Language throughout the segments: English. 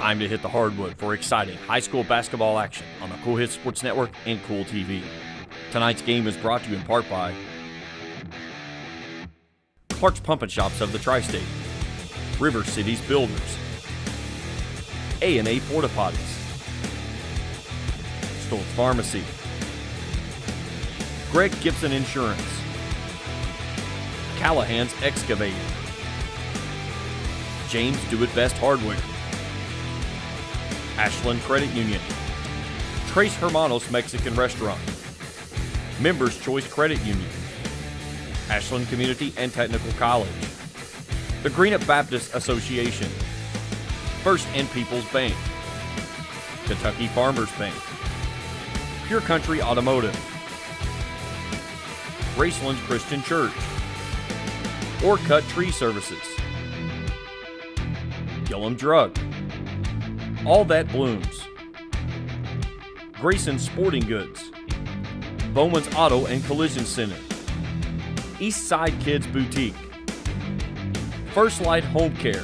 Time to hit the hardwood for exciting high school basketball action on the Cool Hits Sports Network and Cool TV. Tonight's game is brought to you in part by Clark's Pump and Shops of the Tri-State, River Cities Builders, A&A Porta Potties, Stoltz Pharmacy, Greg Gibson Insurance, Callahan's Excavating, James Do It Best Hardware, Ashland Credit Union, Tres Hermanos Mexican Restaurant, Members Choice Credit Union, Ashland Community and Technical College, the Greenup Baptist Association, First and People's Bank, Kentucky Farmers Bank, Pure Country Automotive, Graceland's Christian Church, Orcut Tree Services, Gillum Drug, All That Blooms, Grayson Sporting Goods, Bowman's Auto and Collision Center, East Side Kids Boutique, First Light Home Care,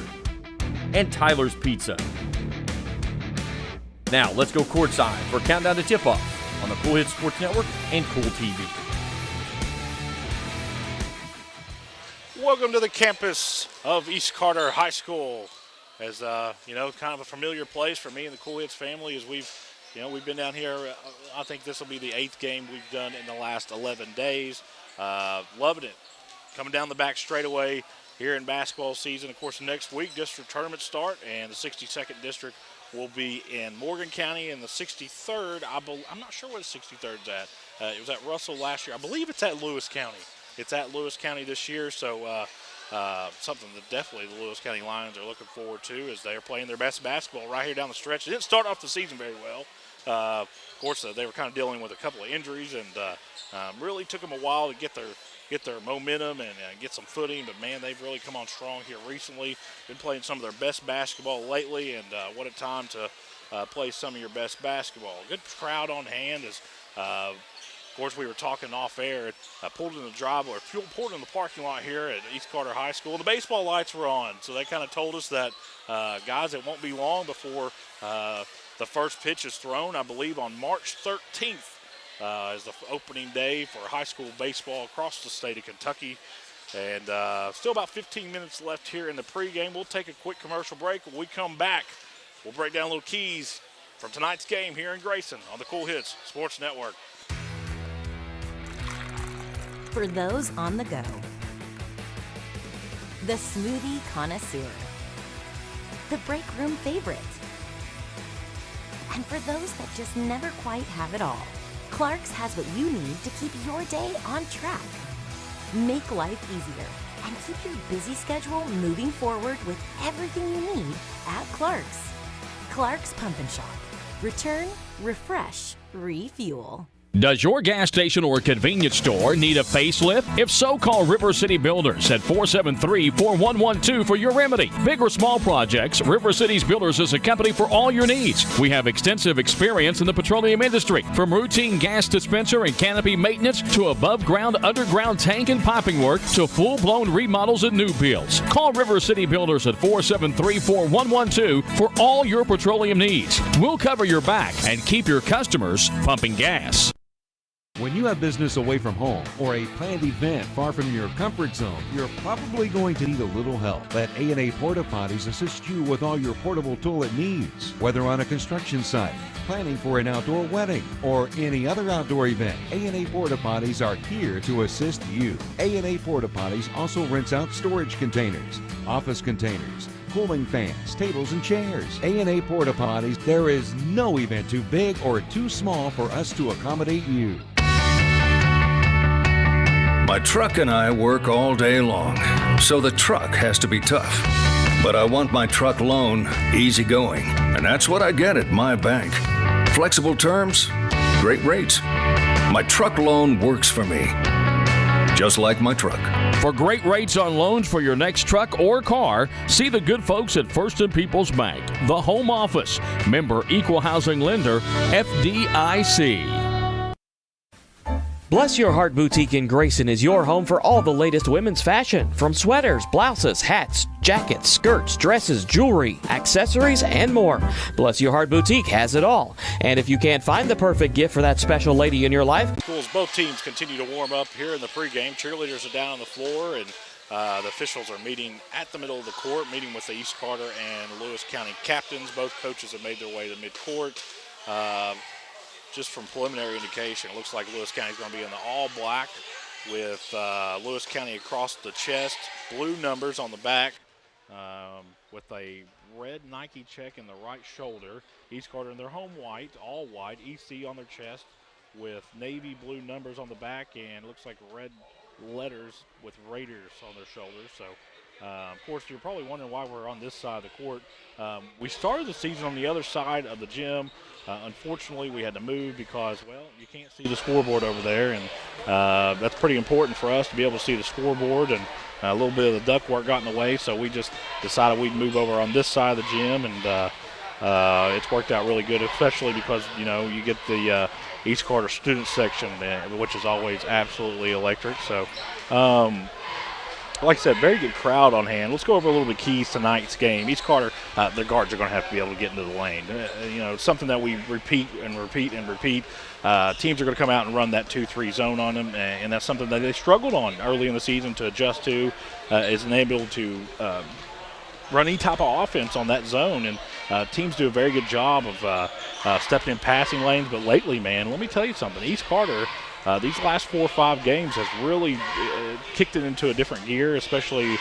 and Tyler's Pizza. Now let's go courtside for Countdown to Tip-Off on the Cool Hits Sports Network and Cool TV. Welcome to the campus of East Carter High School. As kind of a familiar place for me and the Cool Hits family, as we've been down here. I think this will be the 8th game we've done in the last 11 days. Loving it. Coming down the back straightaway here in basketball season. Of course, next week district tournaments start, and the 62nd district will be in Morgan County, and the 63rd. I'm not sure where the 63rd's at. It was at Russell last year. I believe it's at Lewis County. It's at Lewis County this year, so something that definitely the Lewis County Lions are looking forward to as they are playing their best basketball right here down the stretch. They didn't start off the season very well. Of course, they were kind of dealing with a couple of injuries, and really took them a while to get their momentum and get some footing. But, man, they've really come on strong here recently. Been playing some of their best basketball lately, and what a time to play some of your best basketball. Good crowd on hand as of course, we were talking off air. Pulled in the parking lot here at East Carter High School. The baseball lights were on, so they kind of told us that, guys, it won't be long before the first pitch is thrown. I believe on March 13th is the opening day for high school baseball across the state of Kentucky. And still about 15 minutes left here in the pregame. We'll take a quick commercial break. When we come back, we'll break down little keys from tonight's game here in Grayson on the Cool Hits Sports Network. For those on the go, the smoothie connoisseur, the break room favorite, and for those that just never quite have it all, Clark's has what you need to keep your day on track. Make life easier and keep your busy schedule moving forward with everything you need at Clark's. Clark's Pump and Shop. Return, refresh, refuel. Does your gas station or convenience store need a facelift? If so, call River City Builders at 473-4112 for your remedy. Big or small projects, River Cities Builders is a company for all your needs. We have extensive experience in the petroleum industry, from routine gas dispenser and canopy maintenance to above-ground, underground tank and piping work to full-blown remodels and new builds. Call River City Builders at 473-4112 for all your petroleum needs. We'll cover your back and keep your customers pumping gas. When you have business away from home or a planned event far from your comfort zone, you're probably going to need a little help. Let A&A Porta Potties assist you with all your portable toilet needs. Whether on a construction site, planning for an outdoor wedding, or any other outdoor event, A&A Porta Potties are here to assist you. A&A Porta Potties also rents out storage containers, office containers, cooling fans, tables, and chairs. A&A Porta Potties, there is no event too big or too small for us to accommodate you. My truck and I work all day long, so the truck has to be tough. But I want my truck loan easygoing, and that's what I get at my bank. Flexible terms, great rates. My truck loan works for me, just like my truck. For great rates on loans for your next truck or car, see the good folks at First and People's Bank, the home office, member equal housing lender, FDIC. Bless Your Heart Boutique in Grayson is your home for all the latest women's fashion, from sweaters, blouses, hats, jackets, skirts, dresses, jewelry, accessories, and more. Bless Your Heart Boutique has it all. And if you can't find the perfect gift for that special lady in your life, Schools, both teams continue to warm up here in the pregame. Cheerleaders are down on the floor, and the officials are meeting at the middle of the court, meeting with the East Carter and Lewis County captains. Both coaches have made their way to midcourt. Just from preliminary indication, it looks like Lewis County is going to be in the all-black with Lewis County across the chest, blue numbers on the back, with a red Nike check in the right shoulder. East Carter in their home white, all white, EC on their chest with navy blue numbers on the back, and looks like red letters with Raiders on their shoulders. So, of course, you're probably wondering why we're on this side of the court. We started the season on the other side of the gym. Unfortunately, we had to move because, well, you can't see the scoreboard over there, and that's pretty important for us to be able to see the scoreboard, and a little bit of the ductwork got in the way, so we just decided we'd move over on this side of the gym, and it's worked out really good, especially because, you know, you get the East Carter student section, which is always absolutely electric. So, like I said, very good crowd on hand. Let's go over a little bit keys tonight's game. East Carter, their guards are going to have to be able to get into the lane. You know, something that we repeat and repeat and repeat. Teams are going to come out and run that 2-3 zone on them, and that's something that they struggled on early in the season to adjust to, is unable to run any type of offense on that zone. And teams do a very good job of stepping in passing lanes. But lately, man, let me tell you something. East Carter, these last 4 or 5 games has really kicked it into a different gear, especially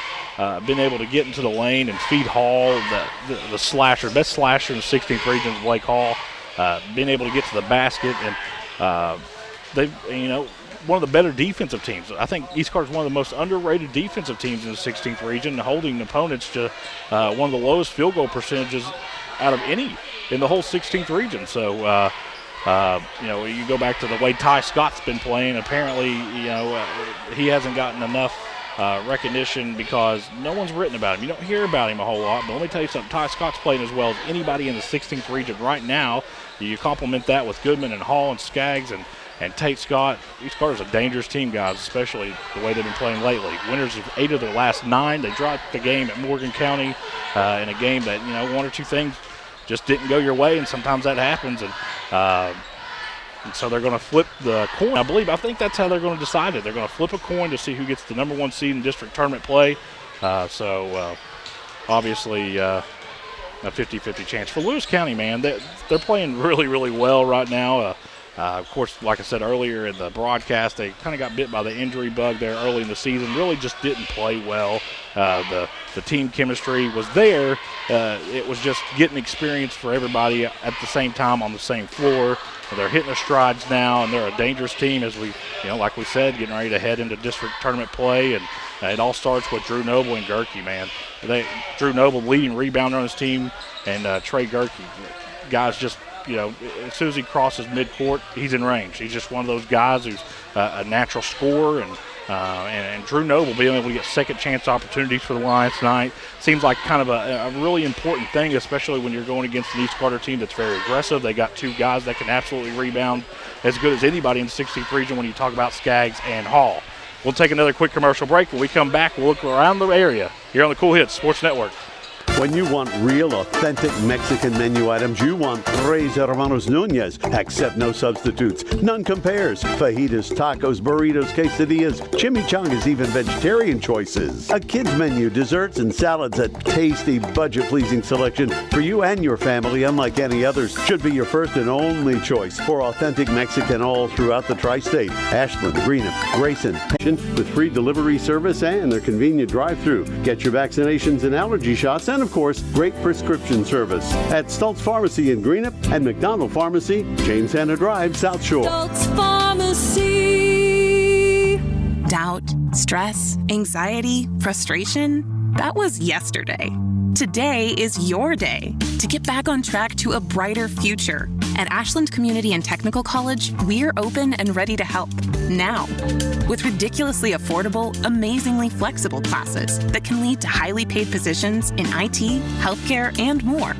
been able to get into the lane and feed Hall, the slasher, best slasher in the 16th region is Blake Hall, being able to get to the basket. And they've, you know, one of the better defensive teams. I think East Carter is one of the most underrated defensive teams in the 16th region, holding opponents to one of the lowest field goal percentages out of any in the whole 16th region. So, you know, you go back to the way Ty Scott's been playing. Apparently, you know, he hasn't gotten enough recognition because no one's written about him. You don't hear about him a whole lot, but let me tell you something. Ty Scott's playing as well as anybody in the 16th region right now. You complement that with Goodman and Hall and Skaggs and Tate Scott. East Carter's a dangerous team, guys, especially the way they've been playing lately. Winners of 8 of their last 9. They dropped the game at Morgan County in a game that, you know, 1 or 2 things just didn't go your way, and sometimes that happens. And so they're going to flip the coin. I think that's how they're going to decide it. They're going to flip a coin to see who gets the number 1 seed in district tournament play. Obviously, a 50-50 chance. For Lewis County, man, they're playing really, really well right now. Of course, like I said earlier in the broadcast, they kind of got bit by the injury bug there early in the season. Really just didn't play well. The team chemistry was there. It was just getting experience for everybody at the same time on the same floor. They're hitting their strides now, and they're a dangerous team as we, you know, like we said, getting ready to head into district tournament play. And it all starts with Drew Noble and Gerke, man. Drew Noble leading rebounder on his team, and Trey Gerke. Guys just, you know, as soon as he crosses midcourt, he's in range. He's just one of those guys who's a natural scorer, and Drew Noble being able to get second chance opportunities for the Lions tonight seems like kind of a really important thing, especially when you're going against an East Carter team that's very aggressive. They got 2 guys that can absolutely rebound as good as anybody in the 16th region when you talk about Skaggs and Hall. We'll take another quick commercial break. When we come back, we'll look around the area here on the Cool Hits Sports Network. When you want real, authentic Mexican menu items, you want Tres Hermanos Nunez. Accept no substitutes. None compares. Fajitas, tacos, burritos, quesadillas, chimichangas, even vegetarian choices. A kids menu, desserts and salads, a tasty, budget-pleasing selection for you and your family, unlike any others. Should be your first and only choice for authentic Mexican all throughout the tri-state. Ashland, Greenup, Grayson, with free delivery service and their convenient drive-thru. Get your vaccinations and allergy shots, and of course, great prescription service at Stultz Pharmacy in Greenup and McDonald Pharmacy, James Hanna Drive, South Shore. Stultz Pharmacy. Doubt, stress, anxiety, frustration. That was yesterday. Today is your day to get back on track to a brighter future. At Ashland Community and Technical College, we're open and ready to help now. With ridiculously affordable, amazingly flexible classes that can lead to highly paid positions in IT, healthcare, and more.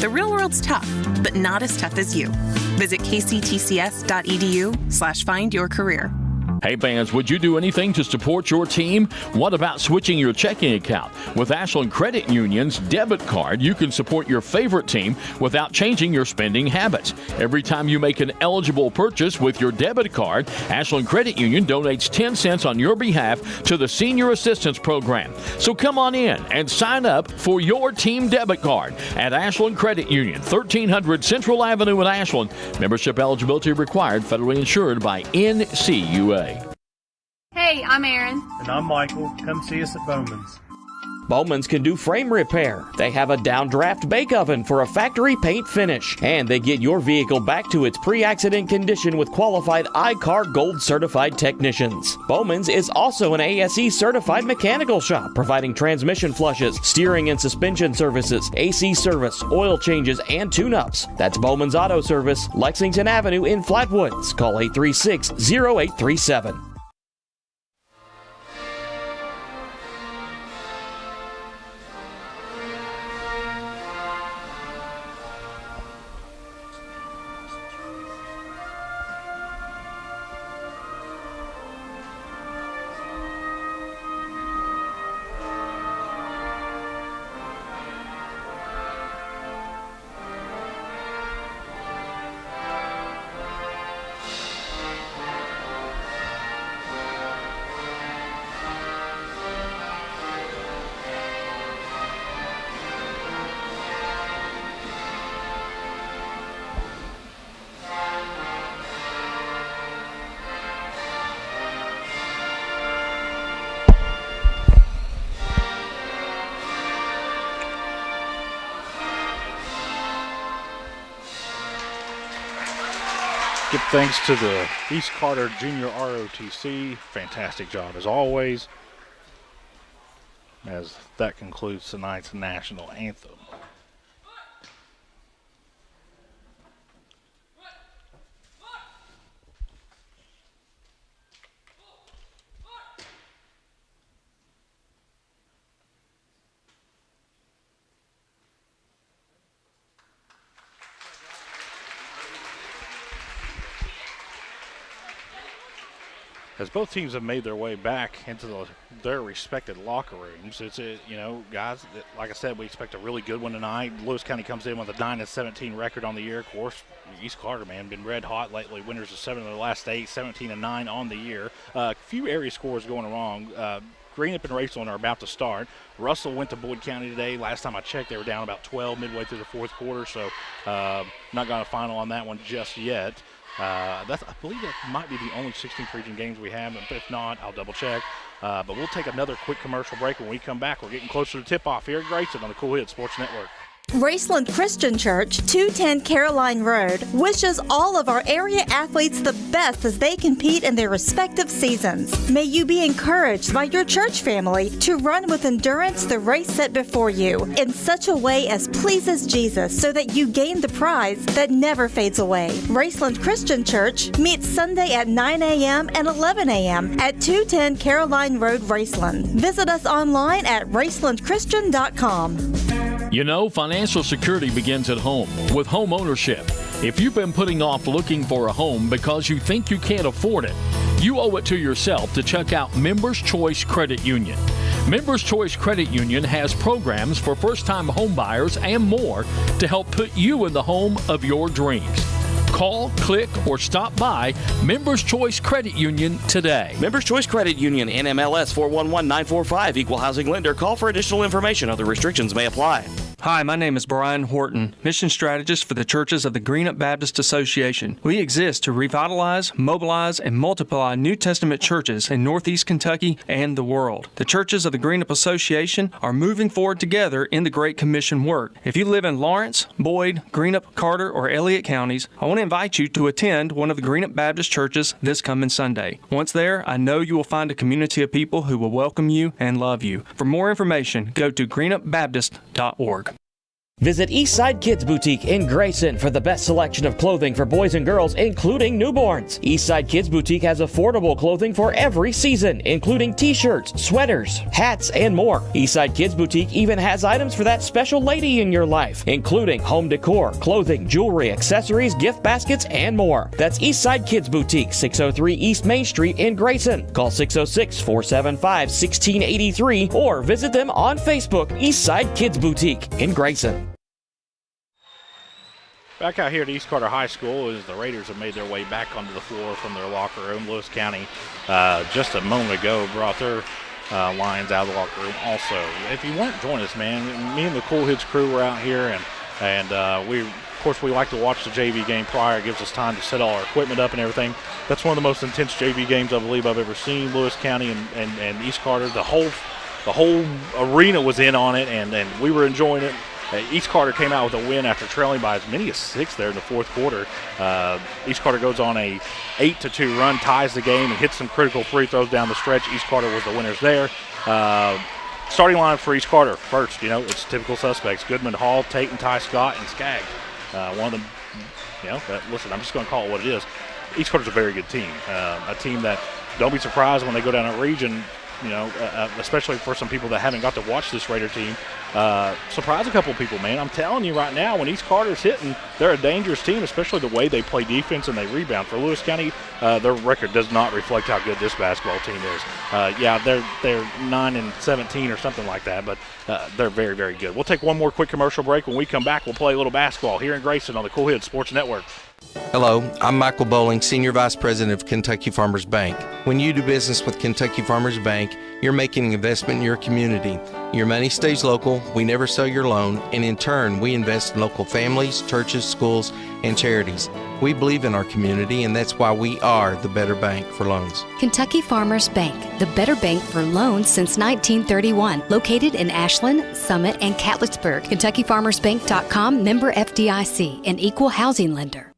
The real world's tough, but not as tough as you. Visit kctcs.edu/findyourcareer. Hey fans, would you do anything to support your team? What about switching your checking account? With Ashland Credit Union's debit card, you can support your favorite team without changing your spending habits. Every time you make an eligible purchase with your debit card, Ashland Credit Union donates 10 cents on your behalf to the Senior Assistance Program. So come on in and sign up for your team debit card at Ashland Credit Union, 1300 Central Avenue in Ashland. Membership eligibility required, federally insured by NCUA. Hey, I'm Erin. And I'm Michael. Come see us at Bowman's. Bowman's can do frame repair. They have a downdraft bake oven for a factory paint finish. And they get your vehicle back to its pre-accident condition with qualified iCar Gold certified technicians. Bowman's is also an ASE certified mechanical shop, providing transmission flushes, steering and suspension services, AC service, oil changes, and tune-ups. That's Bowman's Auto Service, Lexington Avenue in Flatwoods. Call 836-0837. Give thanks to the East Carter Junior ROTC. Fantastic job as always. As that concludes tonight's national anthem. As both teams have made their way back into their respected locker rooms, guys, like I said, we expect a really good one tonight. Lewis County comes in with a 9-17 record on the year. Of course, East Carter, man, been red hot lately. Winners of 7 of their last 8, 17-9 on the year. A few area scores going wrong. Greenup and Raceland are about to start. Russell went to Boyd County today. Last time I checked, they were down about 12 midway through the fourth quarter, so not got a final on that one just yet. I believe that might be the only 16th region games we have, but if not, I'll double check. But we'll take another quick commercial break. When we come back, we're getting closer to tip-off here at Grayson on the Cool Hit Sports Network. Raceland Christian Church, 210 Caroline Road, wishes all of our area athletes the best as they compete in their respective seasons. May you be encouraged by your church family to run with endurance the race set before you in such a way as pleases Jesus so that you gain the prize that never fades away. Raceland Christian Church meets Sunday at 9 a.m. and 11 a.m. at 210 Caroline Road, Raceland. Visit us online at racelandchristian.com. You know, financial security begins at home with home ownership. If you've been putting off looking for a home because you think you can't afford it, you owe it to yourself to check out Members Choice Credit Union. Members Choice Credit Union has programs for first-time home buyers and more to help put you in the home of your dreams. Call, click, or stop by Members Choice Credit Union today. Members Choice Credit Union, NMLS 411945, Equal Housing Lender. Call for additional information. Other restrictions may apply. Hi, my name is Brian Horton, Mission Strategist for the Churches of the Greenup Baptist Association. We exist to revitalize, mobilize, and multiply New Testament churches in Northeast Kentucky and the world. The Churches of the Greenup Association are moving forward together in the Great Commission work. If you live in Lawrence, Boyd, Greenup, Carter, or Elliott counties, I want to invite you to attend one of the Greenup Baptist churches this coming Sunday. Once there, I know you will find a community of people who will welcome you and love you. For more information, go to greenupbaptist.org. Visit Eastside Kids Boutique in Grayson for the best selection of clothing for boys and girls, including newborns. Eastside Kids Boutique has affordable clothing for every season, including t-shirts, sweaters, hats, and more. Eastside Kids Boutique even has items for that special lady in your life, including home decor, clothing, jewelry, accessories, gift baskets, and more. That's Eastside Kids Boutique, 603 East Main Street in Grayson. Call 606-475-1683 or visit them on Facebook, Eastside Kids Boutique in Grayson. Back out here at East Carter High School as the Raiders have made their way back onto the floor from their locker room. Lewis County just a moment ago brought their Lions out of the locker room also. If you weren't joining us, man, me and the Cool Hits crew were out here, and we, of course, we like to watch the JV game prior. It gives us time to set all our equipment up and everything. That's one of the most intense JV games I believe I've ever seen. Lewis County and East Carter, the whole arena was in on it, and we were enjoying it. East Carter came out with a win after trailing by as many as 6 there in the fourth quarter. East Carter goes on a 8-2 run, ties the game, and hits some critical free throws down the stretch. East Carter was the winners there. Starting line for East Carter first, it's typical suspects: Goodman, Hall, Tate, Ty Scott, and Skaggs. One of them, listen, I'm just going to call it what it is. East Carter's a very good team. A team that, don't be surprised when they go down a region, especially for some people that haven't got to watch this Raider team. Surprise a couple of people, man. I'm telling you right now, when East Carter's hitting, they're a dangerous team, especially the way they play defense and they rebound. For Lewis County, their record does not reflect how good this basketball team is. They're 9-17 or something like that, but they're very, very good. We'll take one more quick commercial break. When we come back, we'll play a little basketball here in Grayson on the Cool Hits Sports Network. Hello, I'm Michael Bowling, Senior Vice President of Kentucky Farmers Bank. When you do business with Kentucky Farmers Bank, you're making an investment in your community. Your money stays local, we never sell your loan, and in turn, we invest in local families, churches, schools, and charities. We believe in our community, and that's why we are the better bank for loans. Kentucky Farmers Bank, the better bank for loans since 1931. Located in Ashland, Summit, and Catlettsburg. KentuckyFarmersBank.com, member FDIC, an equal housing lender.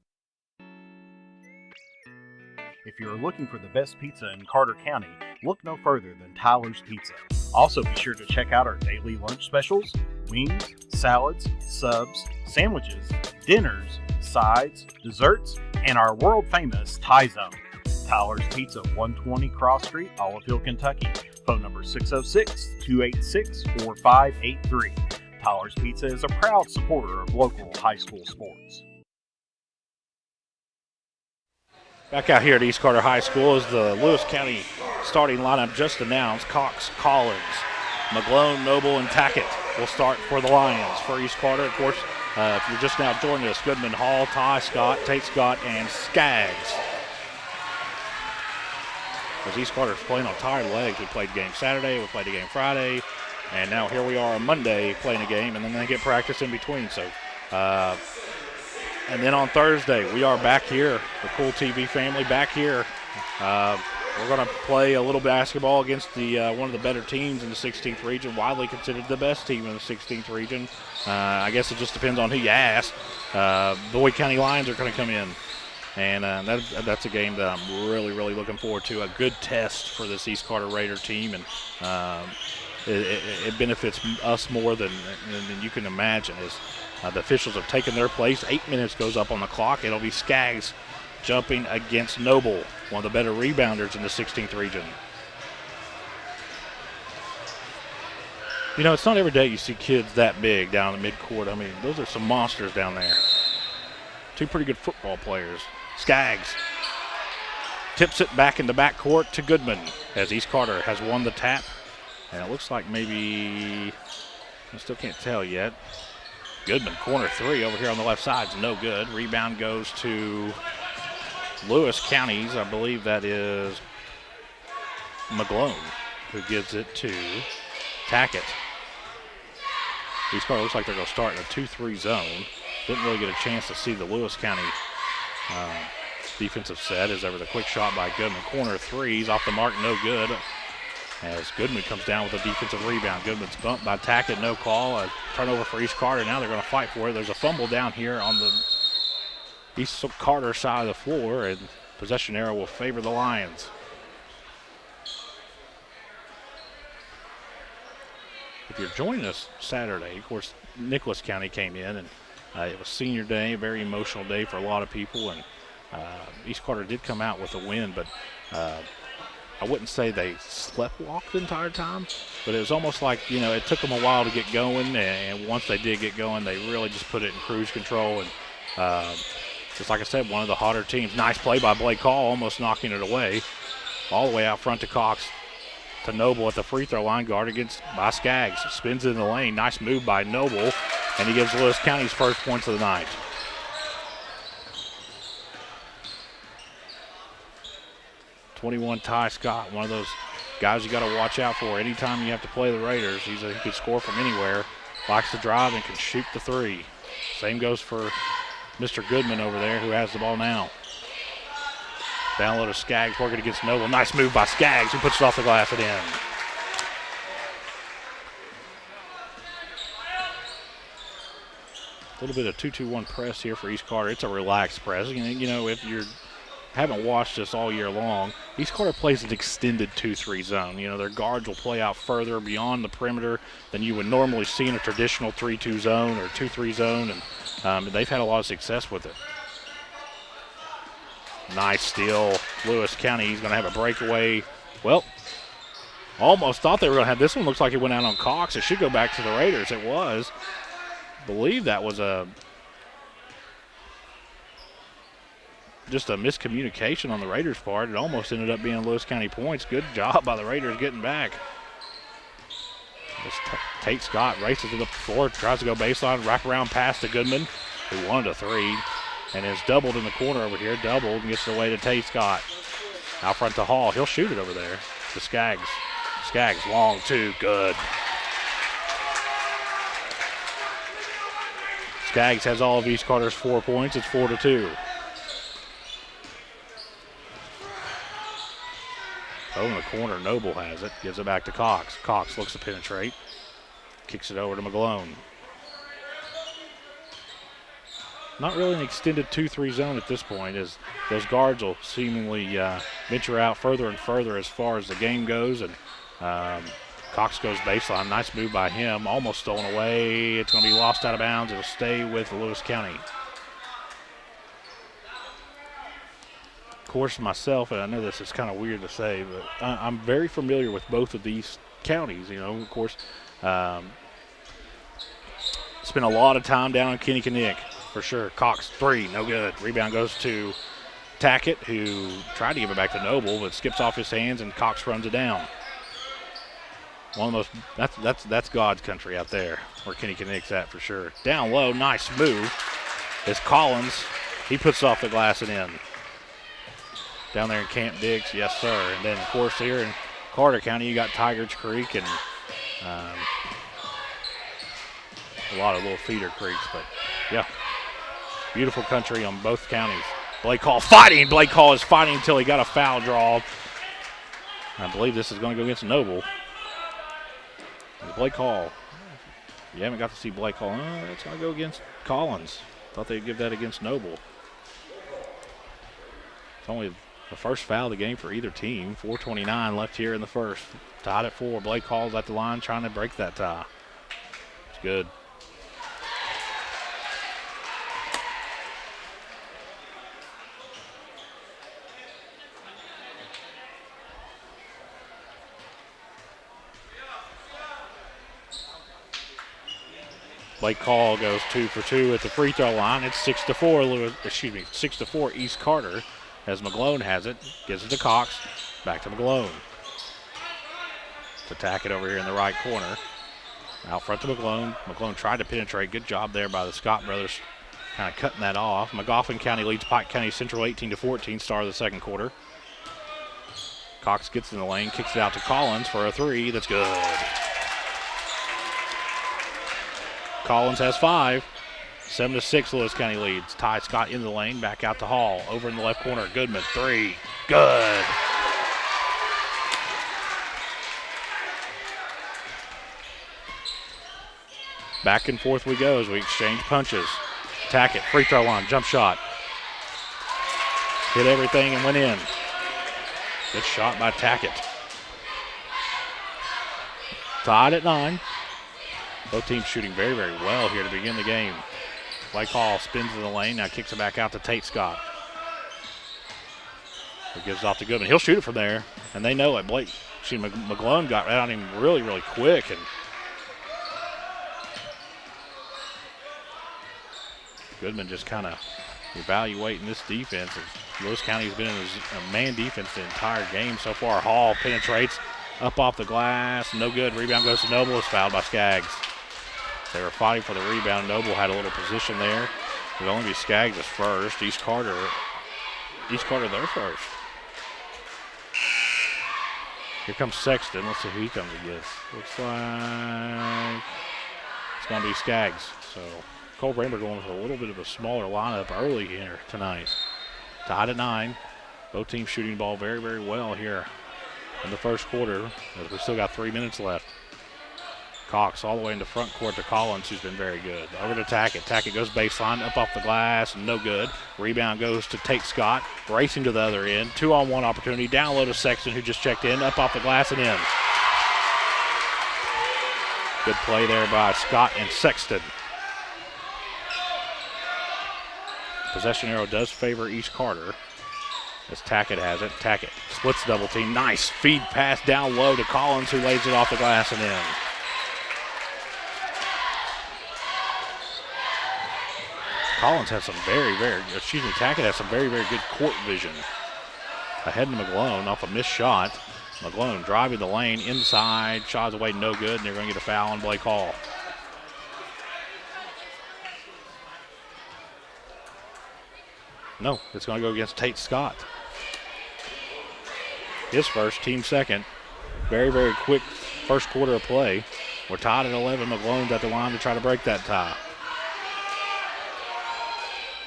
If you're looking for the best pizza in Carter County, look no further than Tyler's Pizza. Also be sure to check out our daily lunch specials: wings, salads, subs, sandwiches, dinners, sides, desserts, and our world-famous Thai Zone. Tyler's Pizza, 120 Cross Street, Olive Hill, Kentucky. Phone number 606-286-4583. Tyler's Pizza is a proud supporter of local high school sports. Back out here at East Carter High School is the Lewis County starting lineup just announced. Cox, Collins, McGlone, Noble, and Tackett will start for the Lions. For East Carter, of course, if you're just now joining us, Goodman, Hall, Ty Scott, Tate Scott, and Skaggs. As East Carter's playing on tired legs. We played a game Saturday, we played a game Friday, and now here we are on Monday playing a game, and then they get practice in between. So, and then on Thursday, we are back here, the Cool TV family back here. We're going to play a little basketball against the one of the better teams in the 16th region, widely considered the best team in the 16th region. I guess it just depends on who you ask. Boyd County Lions are going to come in, and that's a game that I'm really, really looking forward to. A good test for this East Carter Raider team, and it benefits us more than you can imagine. The officials have taken their place. 8 minutes goes up on the clock. It'll be Skaggs jumping against Noble, one of the better rebounders in the 16th region. It's not every day you see kids that big down in the midcourt. I mean, those are some monsters down there. Two pretty good football players. Skaggs tips it back in the backcourt to Goodman as East Carter has won the tap. And it looks like maybe, I still can't tell yet. Goodman, corner three over here on the left side is no good. Rebound goes to Lewis County's. I believe that is McGlone who gives it to Tackett. East Carter looks like they're going to start in a 2-3 zone. Didn't really get a chance to see the Lewis County defensive set as there was a quick shot by Goodman. Corner threes off the mark, no good. As Goodman comes down with a defensive rebound. Goodman's bumped by Tackett, no call. A turnover for East Carter. Now they're going to fight for it. There's a fumble down here on the East Carter side of the floor, and possession arrow will favor the Lions. if you're joining us Saturday, of course, Nicholas County came in, and it was senior day, a very emotional day for a lot of people, and East Carter did come out with a win, but I wouldn't say they slept-walked the entire time, but it was almost like, it took them a while to get going, and once they did get going, they really just put it in cruise control, and just like I said, one of the hotter teams. Nice play by Blake Hall, almost knocking it away, all the way out front to Cox, to Noble at the free throw line, guarded against by Skaggs. Spins in the lane, nice move by Noble, and he gives Lewis County's first points of the night. Ty Scott, one of those guys you got to watch out for. Anytime you have to play the Raiders, he can score from anywhere, likes to drive, and can shoot the three. Same goes for Mr. Goodman over there, who has the ball now. Down low to Skaggs, working against Noble. Nice move by Skaggs, who puts it off the glass and in. A little bit of 2-2-1 press here for East Carter. It's a relaxed press. If you haven't watched this all year long, East Carter plays an extended 2-3 zone. Their guards will play out further beyond the perimeter than you would normally see in a traditional 3-2 zone or 2-3 zone, and they've had a lot of success with it. Nice steal. Lewis County, he's going to have a breakaway. Well, almost thought they were going to have this one. Looks like it went out on Cox. It should go back to the Raiders. It was. I believe that was just a miscommunication on the Raiders' part. It almost ended up being Lewis County points. Good job by the Raiders getting back. Tate Scott races to the floor, tries to go baseline, wrap around pass to Goodman, who wanted a three, and is doubled in the corner over here. Doubled and gets it away to Tate Scott. Out front to Hall. He'll shoot it over there to Skaggs. Skaggs, long two, good. Skaggs has all of East Carter's 4 points. It's 4-2. In the corner, Noble has it. Gives it back to Cox. Cox looks to penetrate. Kicks it over to McGlone. Not really an extended 2-3 zone at this point, as those guards will seemingly venture out further and further as far as the game goes. And Cox goes baseline. Nice move by him. Almost stolen away. It's going to be lost out of bounds. It'll stay with Lewis County. Of course, myself, and I know this is kind of weird to say, but I'm very familiar with both of these counties. Of course, spent a lot of time down in Kinnickinnick for sure. Cox, three, no good. Rebound goes to Tackett, who tried to give it back to Noble, but skips off his hands, and Cox runs it down. One of those, that's God's country out there, where Kinnickinnick's at for sure. Down low, nice move. Is Collins. He puts it off the glass and in. Down there in Camp Dix, yes, sir. And then, of course, here in Carter County, you got Tigers Creek and a lot of little feeder creeks. But, yeah, beautiful country on both counties. Blake Hall fighting. Blake Hall is fighting until he got a foul draw. I believe this is going to go against Noble. Blake Hall. You haven't got to see Blake Hall. It's going to go against Collins. Thought they'd give that against Noble. It's only the first foul of the game for either team. 4:29 left here in the first. Tied at 4. Blake Hall's at the line trying to break that tie. It's good. Blake Hall goes 2 for 2 at the free throw line. It's 6-4. 6-4 East Carter. As McGlone has it, gives it to Cox, back to McGlone. To Tackett over here in the right corner. Out front to McGlone. McGlone tried to penetrate. Good job there by the Scott brothers, kind of cutting that off. McGoffin County leads Pike County Central 18-14, start of the second quarter. Cox gets in the lane, kicks it out to Collins for a three. That's good. Collins has 5. 7-6, Lewis County leads. Ty Scott in the lane, back out to Hall. Over in the left corner, Goodman, 3. Good. Back and forth we go as we exchange punches. Tackett, free throw line, jump shot. Hit everything and went in. Good shot by Tackett. Tied at 9. Both teams shooting very, very well here to begin the game. White call spins in the lane, now kicks it back out to Tate Scott. He gives it off to Goodman. He'll shoot it from there, and they know it. McGlone got out on him really, really quick, and Goodman just kind of evaluating this defense. Lewis County's been in a man defense the entire game so far. Hall penetrates up off the glass, no good. Rebound goes to Noble. Is fouled by Skaggs. They were fighting for the rebound. Noble had a little position there. It'll only be Skaggs' first. East Carter their first. Here comes Sexton. Let's see who he comes against. Looks like it's going to be Skaggs. So Cole Bramer going with a little bit of a smaller lineup early here tonight. Tied at 9. Both teams shooting the ball very, very well here in the first quarter. We've still got 3 minutes left. Cox all the way into front court to Collins, who's been very good. Over to Tackett. Tackett goes baseline, up off the glass, no good. Rebound goes to Tate Scott, racing to the other end. 2-on-1 opportunity. Down low to Sexton, who just checked in, up off the glass and in. Good play there by Scott and Sexton. Possession arrow does favor East Carter as Tackett has it. Tackett splits double team. Nice feed pass down low to Collins, who lays it off the glass and in. Collins has some Tackett has some very, very good court vision. Ahead to McGlone off a missed shot. McGlone driving the lane inside, shots away, no good, and they're going to get a foul on Blake Hall. No, it's going to go against Tate Scott. His first, team second. Very, very quick first quarter of play. We're tied at 11. McGlone's at the line to try to break that tie.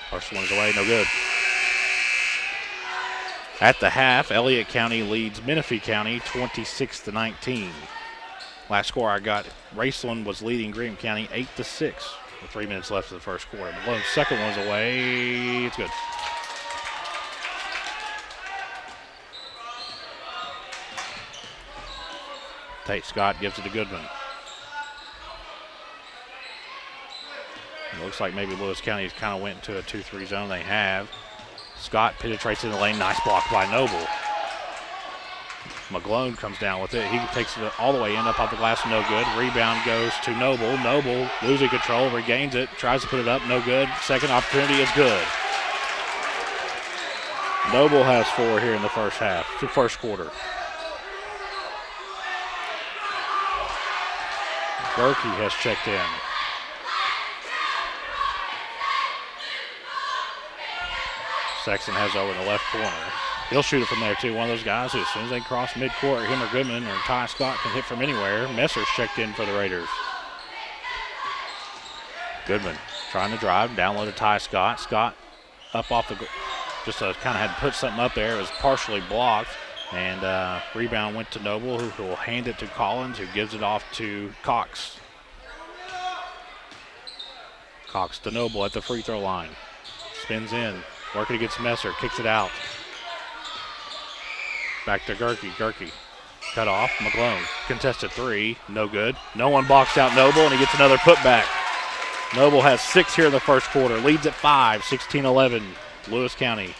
First one's away, no good. At the half, Elliott County leads Menifee County 26-19. Last score I got, Raceland was leading Graham County 8-6 with 3 minutes left of the first quarter. McGlone's second one's away. It's good. Tate Scott gives it to Goodman. It looks like maybe Lewis County has kind of went into a 2-3 zone. They have. Scott penetrates in the lane. Nice block by Noble. McGlone comes down with it. He takes it all the way in, up off the glass, no good. Rebound goes to Noble. Noble losing control, regains it, tries to put it up, no good. Second opportunity is good. Noble has 4 here in the first half, the first quarter. Gerke has checked in. Sexton has over in the left corner. He'll shoot it from there, too. One of those guys who, as soon as they cross midcourt, him or Goodman or Ty Scott can hit from anywhere. Messer's checked in for the Raiders. Goodman trying to drive, down low to Ty Scott. Scott up off the, just kind of had to put something up there. It was partially blocked. And rebound went to Noble, who will hand it to Collins, who gives it off to Cox. Cox to Noble at the free throw line. Spins in, working against Messer, kicks it out. Back to Gerke. Gerke cut off. McGlone contested 3, no good. No one boxed out Noble, and he gets another putback. Noble has 6 here in the first quarter, leads at 5, 16-11, Lewis County.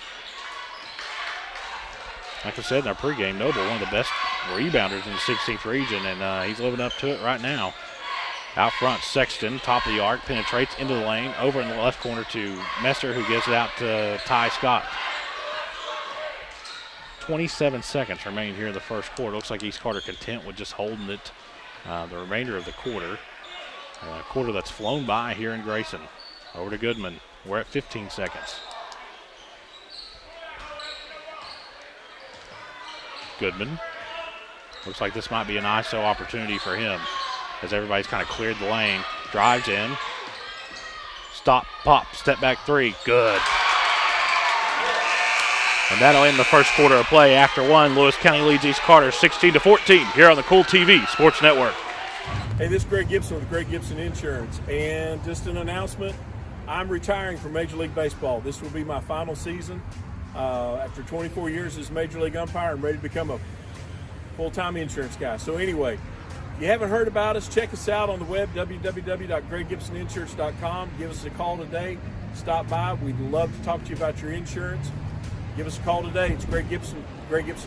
Like I said in our pregame, Noble, one of the best rebounders in the 16th region, and he's living up to it right now. Out front, Sexton, top of the arc, penetrates into the lane, over in the left corner to Messer, who gives it out to Ty Scott. 27 seconds remain here in the first quarter. Looks like East Carter content with just holding it the remainder of the quarter. A quarter that's flown by here in Grayson. Over to Goodman. We're at 15 seconds. Goodman. Looks like this might be an ISO opportunity for him as everybody's kind of cleared the lane. Drives in. Stop, pop, step back 3. Good. And that'll end the first quarter of play. After 1, Lewis County leads East Carter 16-14 here on the Cool TV Sports Network. Hey, this is Greg Gibson with Greg Gibson Insurance. And just an announcement, I'm retiring from Major League Baseball. This will be my final season. After 24 years as Major League umpire, I'm ready to become a full-time insurance guy. So anyway, if you haven't heard about us, check us out on the web, www.greggibsoninsurance.com. Give us a call today. Stop by. We'd love to talk to you about your insurance. Give us a call today. It's Greg Gibson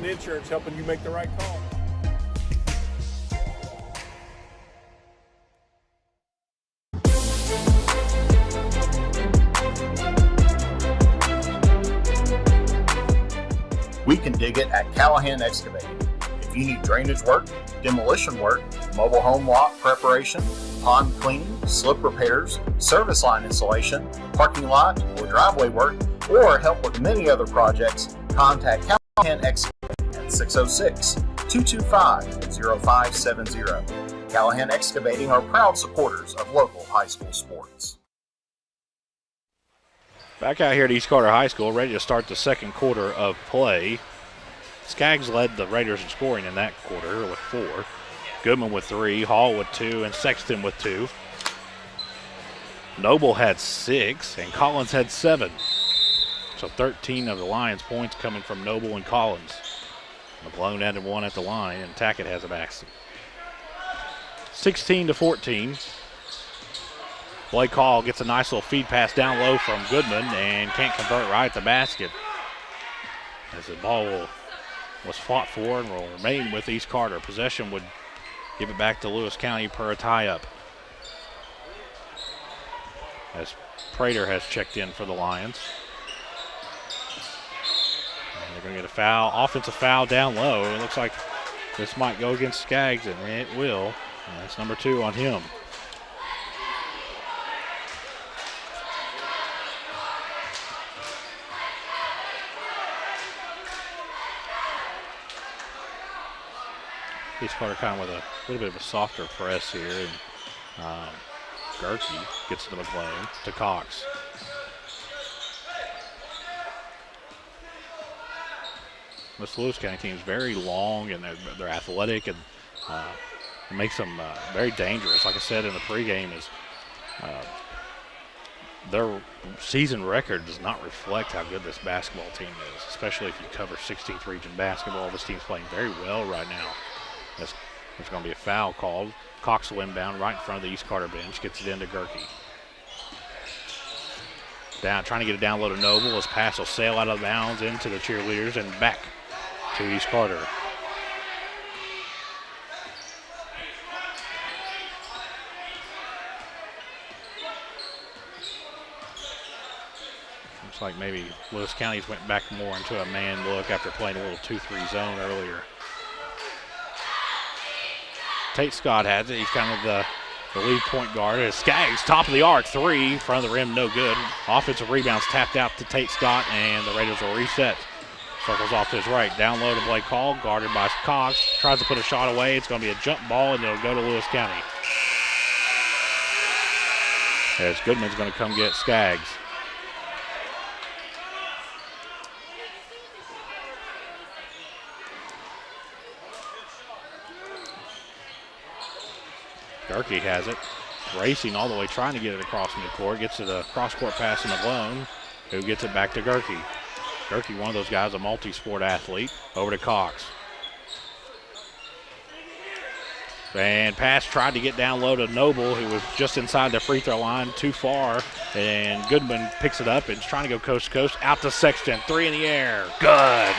Insurance, helping you make the right call. We can dig it at Callahan Excavating. If you need drainage work, demolition work, mobile home lot preparation, pond cleaning, slip repairs, service line installation, parking lot or driveway work, or help with many other projects, contact Callahan Excavating at 606-225-0570. Callahan Excavating are proud supporters of local high school sports. Back out here at East Carter High School, ready to start the second quarter of play. Skaggs led the Raiders in scoring in that quarter with 4. Goodman with 3, Hall with 2, and Sexton with 2. Noble had 6, and Collins had 7. So 13 of the Lions' points coming from Noble and Collins. McClone added 1 at the line, and Tackett has it back. 16-14. Blake Hall gets a nice little feed pass down low from Goodman and can't convert right at the basket. As the ball was fought for and will remain with East Carter. Possession would give it back to Lewis County per a tie-up. As Prater has checked in for the Lions. And they're going to get a foul, offensive foul down low. It looks like this might go against Skaggs, and it will. And that's number 2 on him. East Carter kind of with a little bit of a softer press here, and Gerke gets to McClone, to Cox. This Lewis County team is very long, and they're athletic, and it makes them very dangerous. Like I said in the pregame, is their season record does not reflect how good this basketball team is, especially if you cover 16th region basketball. This team's playing very well right now. There's going to be a foul called. Cox will inbound right in front of the East Carter bench. Gets it into Gerke. Down, trying to get it down low to Noble. His pass will sail out of bounds into the cheerleaders and back to East Carter. Looks like maybe Lewis County's went back more into a man look after playing a little 2-3 zone earlier. Tate Scott has it. He's kind of the lead point guard. As Skaggs, top of the arc, 3, front of the rim, no good. Offensive rebounds tapped out to Tate Scott, and the Raiders will reset. Circles off to his right. Down low to Blake Hall, guarded by Cox. Tries to put a shot away. It's going to be a jump ball, and it'll go to Lewis County. As Goodman's going to come get Skaggs. Gerke has it, racing all the way, trying to get it across midcourt. Gets to the cross-court pass to McClone, who gets it back to Gerke. Gerke, one of those guys, a multi-sport athlete. Over to Cox. And pass tried to get down low to Noble, who was just inside the free throw line, too far. And Goodman picks it up and is trying to go coast to coast. Out to Sexton, 3 in the air. Good.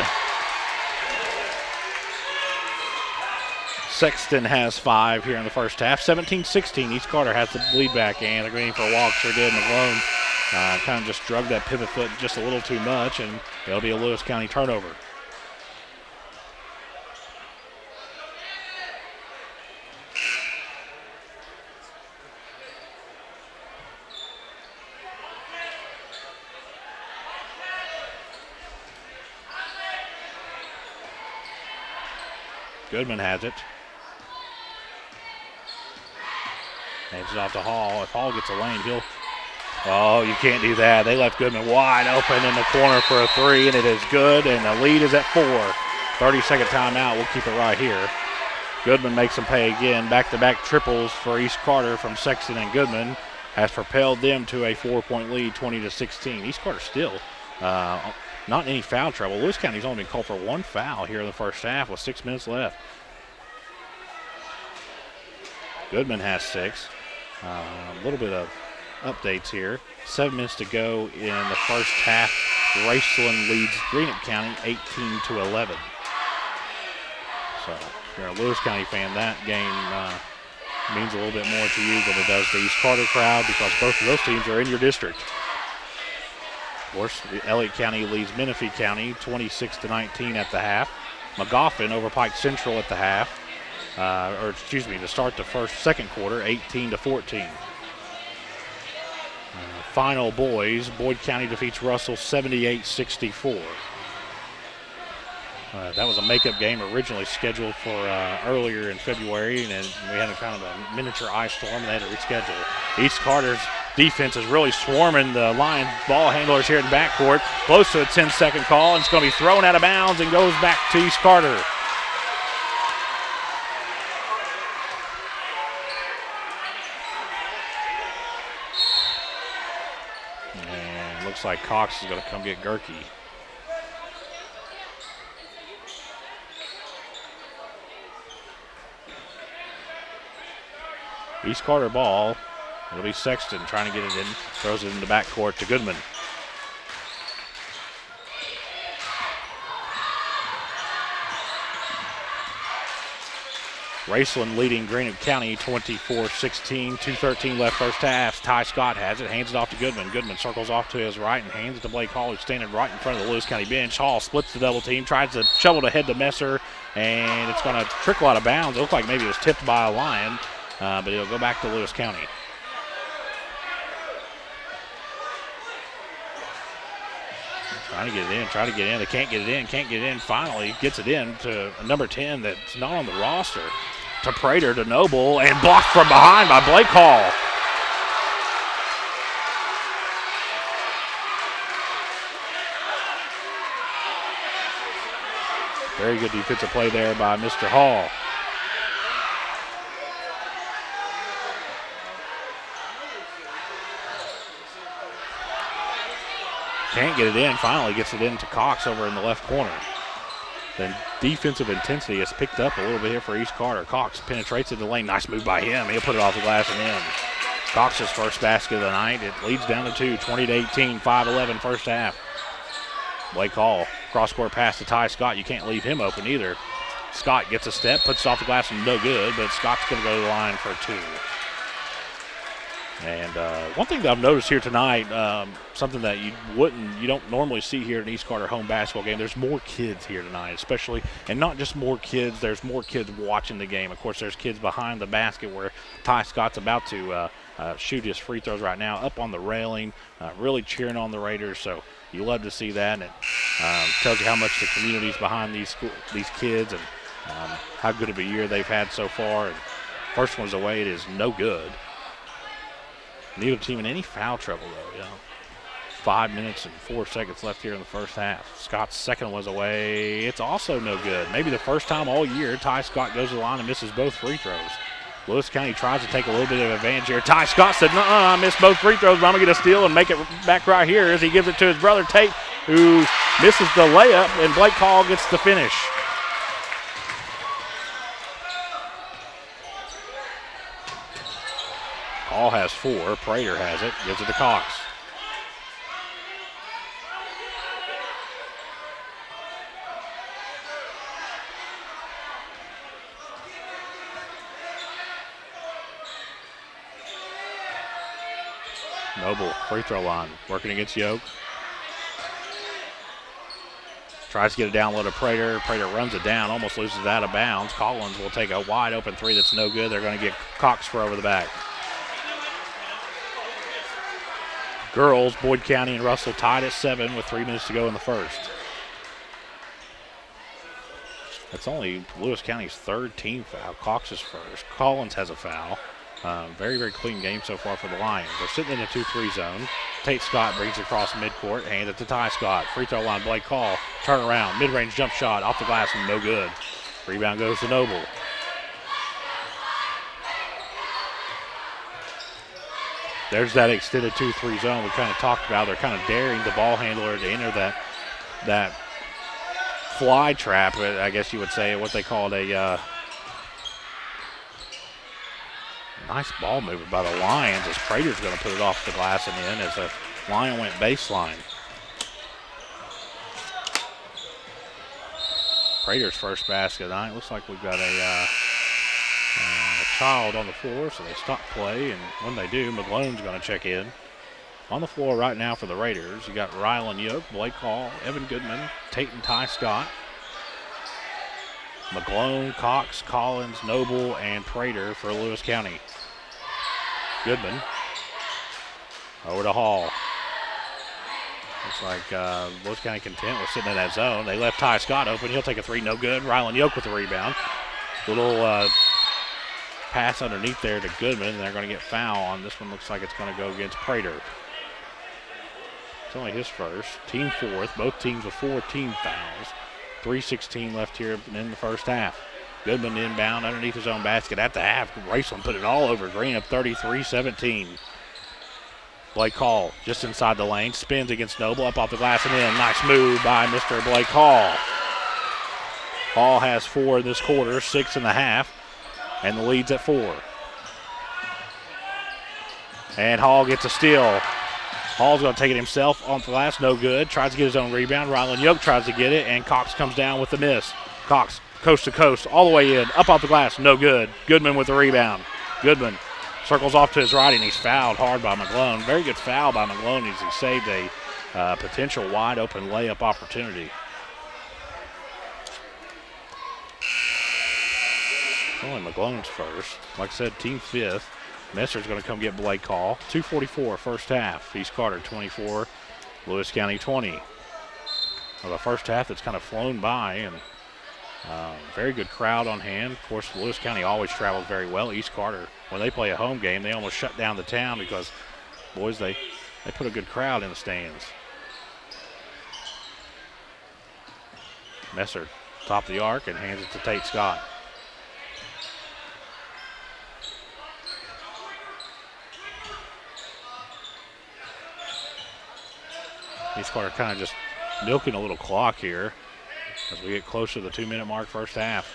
Sexton has 5 here in the first half. 17-16. East Carter has the lead back, and they're going for a walk. Sure did. McClone kind of just drug that pivot foot just a little too much, and it'll be a Lewis County turnover. Goodman has it. Hands it off to Hall. If Hall gets a lane, he'll. Oh, you can't do that. They left Goodman wide open in the corner for a 3, and it is good, and the lead is at 4. 30-second timeout. We'll keep it right here. Goodman makes them pay again. Back-to-back triples for East Carter from Sexton and Goodman has propelled them to a 4-point lead, 20-16. East Carter still not in any foul trouble. Lewis County's only been called for 1 foul here in the first half with 6 minutes left. Goodman has 6. A little bit of updates here. 7 minutes to go in the first half. Raceland leads Greenup County 18-11. So if you're a Lewis County fan, that game means a little bit more to you than it does the East Carter crowd because both of those teams are in your district. Of course, Elliott County leads Menifee County 26-19 at the half. Magoffin over Pike Central at the half. To start the second quarter, 18-14. Final boys, Boyd County defeats Russell 78-64. That was a makeup game originally scheduled for earlier in February, and then we had a kind of a miniature ice storm, and they had to reschedule. East Carter's defense is really swarming the Lions ball handlers here in the backcourt. Close to a 10-second call, and it's going to be thrown out of bounds and goes back to East Carter. And looks like Cox is going to come get Gerke. East Carter ball. It'll be Sexton trying to get it in. Throws it in the backcourt to Goodman. Raceland leading Greenup County 24-16. 2:13 left first half. Ty Scott has it. Hands it off to Goodman. Goodman circles off to his right and hands it to Blake Hall, who's standing right in front of the Lewis County bench. Hall splits the double team. Tries to shovel it ahead to Messer. And it's going to trickle out of bounds. It looked like maybe it was tipped by a Lion. But it'll go back to Lewis County. Trying to get it in, They can't get it in. Finally gets it in to number 10 that's not on the roster. To Prater, to Noble, and blocked from behind by Blake Hall. Very good defensive play there by Mr. Hall. Can't get it in. Finally gets it into Cox over in the left corner. Then defensive intensity has picked up a little bit here for East Carter. Cox penetrates into the lane. Nice move by him. He'll put it off the glass and in. Cox's first basket of the night. It leads down to 2, 20-18, 5-11 first half. Blake Hall, cross-court pass to Ty Scott. You can't leave him open either. Scott gets a step, puts it off the glass and no good, but Scott's going to go to the line for 2. And one thing that I've noticed here tonight, something that you don't normally see here at an East Carter home basketball game, there's more kids here tonight, especially, and not just more kids, there's more kids watching the game. Of course, there's kids behind the basket where Ty Scott's about to shoot his free throws right now, up on the railing, really cheering on the Raiders. So you love to see that, and it tells you how much the community's behind these kids and how good of a year they've had so far. And first one's away, it is no good. Neither team in any foul trouble, though. 5 minutes and 4 seconds left here in the first half. Scott's second was away. It's also no good. Maybe the first time all year, Ty Scott goes to the line and misses both free throws. Lewis County tries to take a little bit of advantage here. Ty Scott said, "No, I missed both free throws, but I'm going to get a steal and make it back right here," as he gives it to his brother Tate, who misses the layup, and Blake Hall gets the finish. Hall has 4. Prater has it. Gives it to Cox. Noble, free throw line, working against Yoke. Tries to get it down low to Prater. Prater runs it down, almost loses it out of bounds. Collins will take a wide open 3 that's no good. They're going to get Cox for over the back. Girls, Boyd County and Russell tied at 7 with 3 minutes to go in the first. That's only Lewis County's 3rd team foul. Cox's first. Collins has a foul. Very, very clean game so far for the Lions. They're sitting in a 2-3 zone. Tate Scott brings it across midcourt. Hands it to Ty Scott. Free throw line, Blake Hall. Turn around. Mid-range jump shot off the glass and no good. Rebound goes to Noble. There's that extended 2-3 zone we kind of talked about. They're kind of daring the ball handler to enter that fly trap, I guess you would say, what they called a Nice ball movement by the Lions as Prater's going to put it off the glass and in as the Lion went baseline. Prater's first basket of the night. Looks like we've got a child on the floor, so they stop play, and when they do, McGlone's going to check in. On the floor right now for the Raiders, you got Rylan Yoke, Blake Hall, Evan Goodman, Tate and Ty Scott, McGlone, Cox, Collins, Noble, and Prater for Lewis County. Goodman over to Hall. Looks like Lewis County Content was sitting in that zone. They left Ty Scott open. He'll take a three, no good. Rylan Yoke with the rebound. Little pass underneath there to Goodman, and they're going to get foul on this one. Looks like it's going to go against Prater. It's only his first. Team fourth. Both teams with 4 team fouls. 3:16 left here in the first half. Goodman inbound underneath his own basket at the half. Graceland put it all over Green up 33-17. Blake Hall just inside the lane. Spins against Noble. Up off the glass and in. Nice move by Mr. Blake Hall. Hall has 4 in this quarter. 6 in the half. And the lead's at 4. And Hall gets a steal. Hall's going to take it himself on the glass. No good. Tries to get his own rebound. Rylan Yoke tries to get it, and Cox comes down with the miss. Cox, coast to coast, all the way in. Up off the glass. No good. Goodman with the rebound. Goodman circles off to his right, and he's fouled hard by McGlone. Very good foul by McGlone as he saved a potential wide-open layup opportunity. Only McGlone's first. Like I said, team 5th. Messer's going to come get Blake Hall. 2:44 first half. East Carter 24, Lewis County 20. Well, the first half that's kind of flown by, and very good crowd on hand. Of course, Lewis County always travels very well. East Carter, when they play a home game, they almost shut down the town because, boys, they put a good crowd in the stands. Messer, top of the arc, and hands it to Tate Scott. East Carter kind of just milking a little clock here as we get closer to the 2-minute mark first half.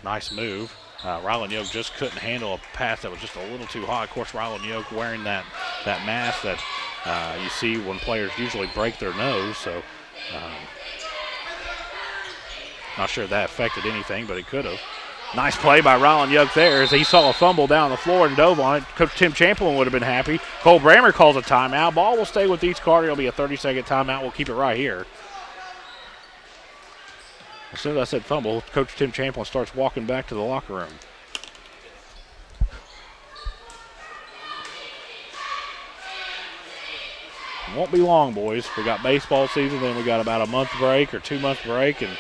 Nice move. Rylan Yoke just couldn't handle a pass that was just a little too high. Of course, Rylan Yoke wearing that mask that you see when players usually break their nose. So not sure if that affected anything, but it could have. Nice play by Rylan Yoke there as he saw a fumble down the floor and dove on it. Coach Tim Champlin would have been happy. Cole Brammer calls a timeout. Ball will stay with East Carter. It'll be a 30-second timeout. We'll keep it right here. As soon as I said fumble, Coach Tim Champlin starts walking back to the locker room. It won't be long, boys. We got baseball season, then we got about a month break or 2-month break, and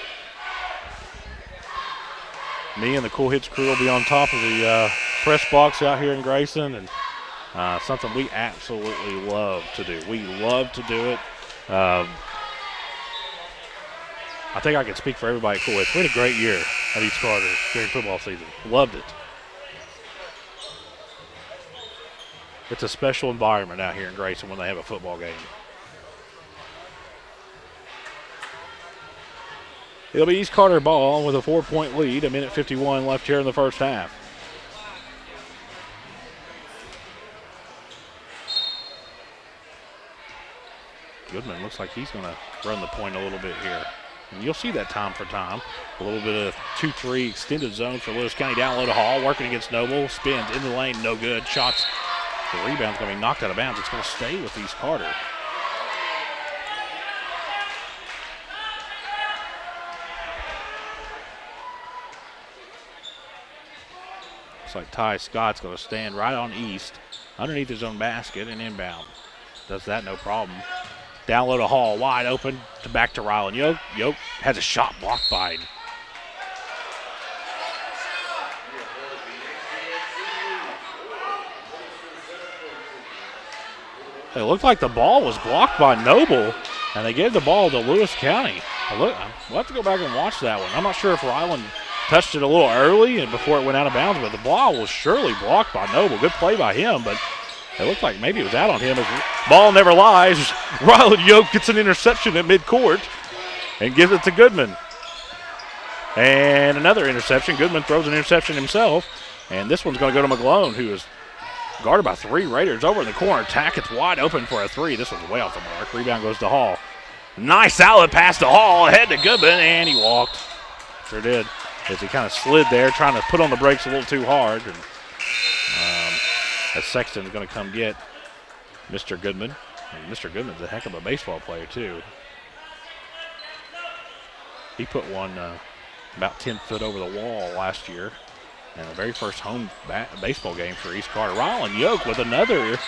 me and the Cool Hits crew will be on top of the press box out here in Grayson, and something we absolutely love to do. We love to do it. I think I can speak for everybody at Cool Hits. We had a great year at East Carter during football season. Loved it. It's a special environment out here in Grayson when they have a football game. It'll be East Carter ball with a 4-point lead. 1:51 left here in the first half. Goodman looks like he's going to run the point a little bit here. And you'll see that time for time. A little bit of 2-3 extended zone for Lewis County. Down low to Hall, working against Noble. Spins in the lane, no good. Shots. The rebound's going to be knocked out of bounds. It's going to stay with East Carter. Looks like Ty Scott's going to stand right on East, underneath his own basket and inbound. Does that, no problem. Down low to Hall, wide open, back to Rylan Yoke. Yoke has a shot blocked by him. It looked like the ball was blocked by Noble, and they gave the ball to Lewis County. We'll have to go back and watch that one. I'm not sure if Rylan touched it a little early and before it went out of bounds, but the ball was surely blocked by Noble. Good play by him, but it looked like maybe it was out on him. Ball never lies. Rylan Yoke gets an interception at midcourt and gives it to Goodman. And another interception. Goodman throws an interception himself. And this one's going to go to McGlone, who is guarded by 3 Raiders over in the corner. Tackett's wide open for a 3. This one's way off the mark. Rebound goes to Hall. Nice outlet pass to Hall. Ahead to Goodman, and he walked. Sure did. As he kind of slid there, trying to put on the brakes a little too hard. And as Sexton's going to come get Mr. Goodman. And Mr. Goodman's a heck of a baseball player, too. He put one about 10 foot over the wall last year in the very first home baseball game for East Carter. Rylan Yoke with another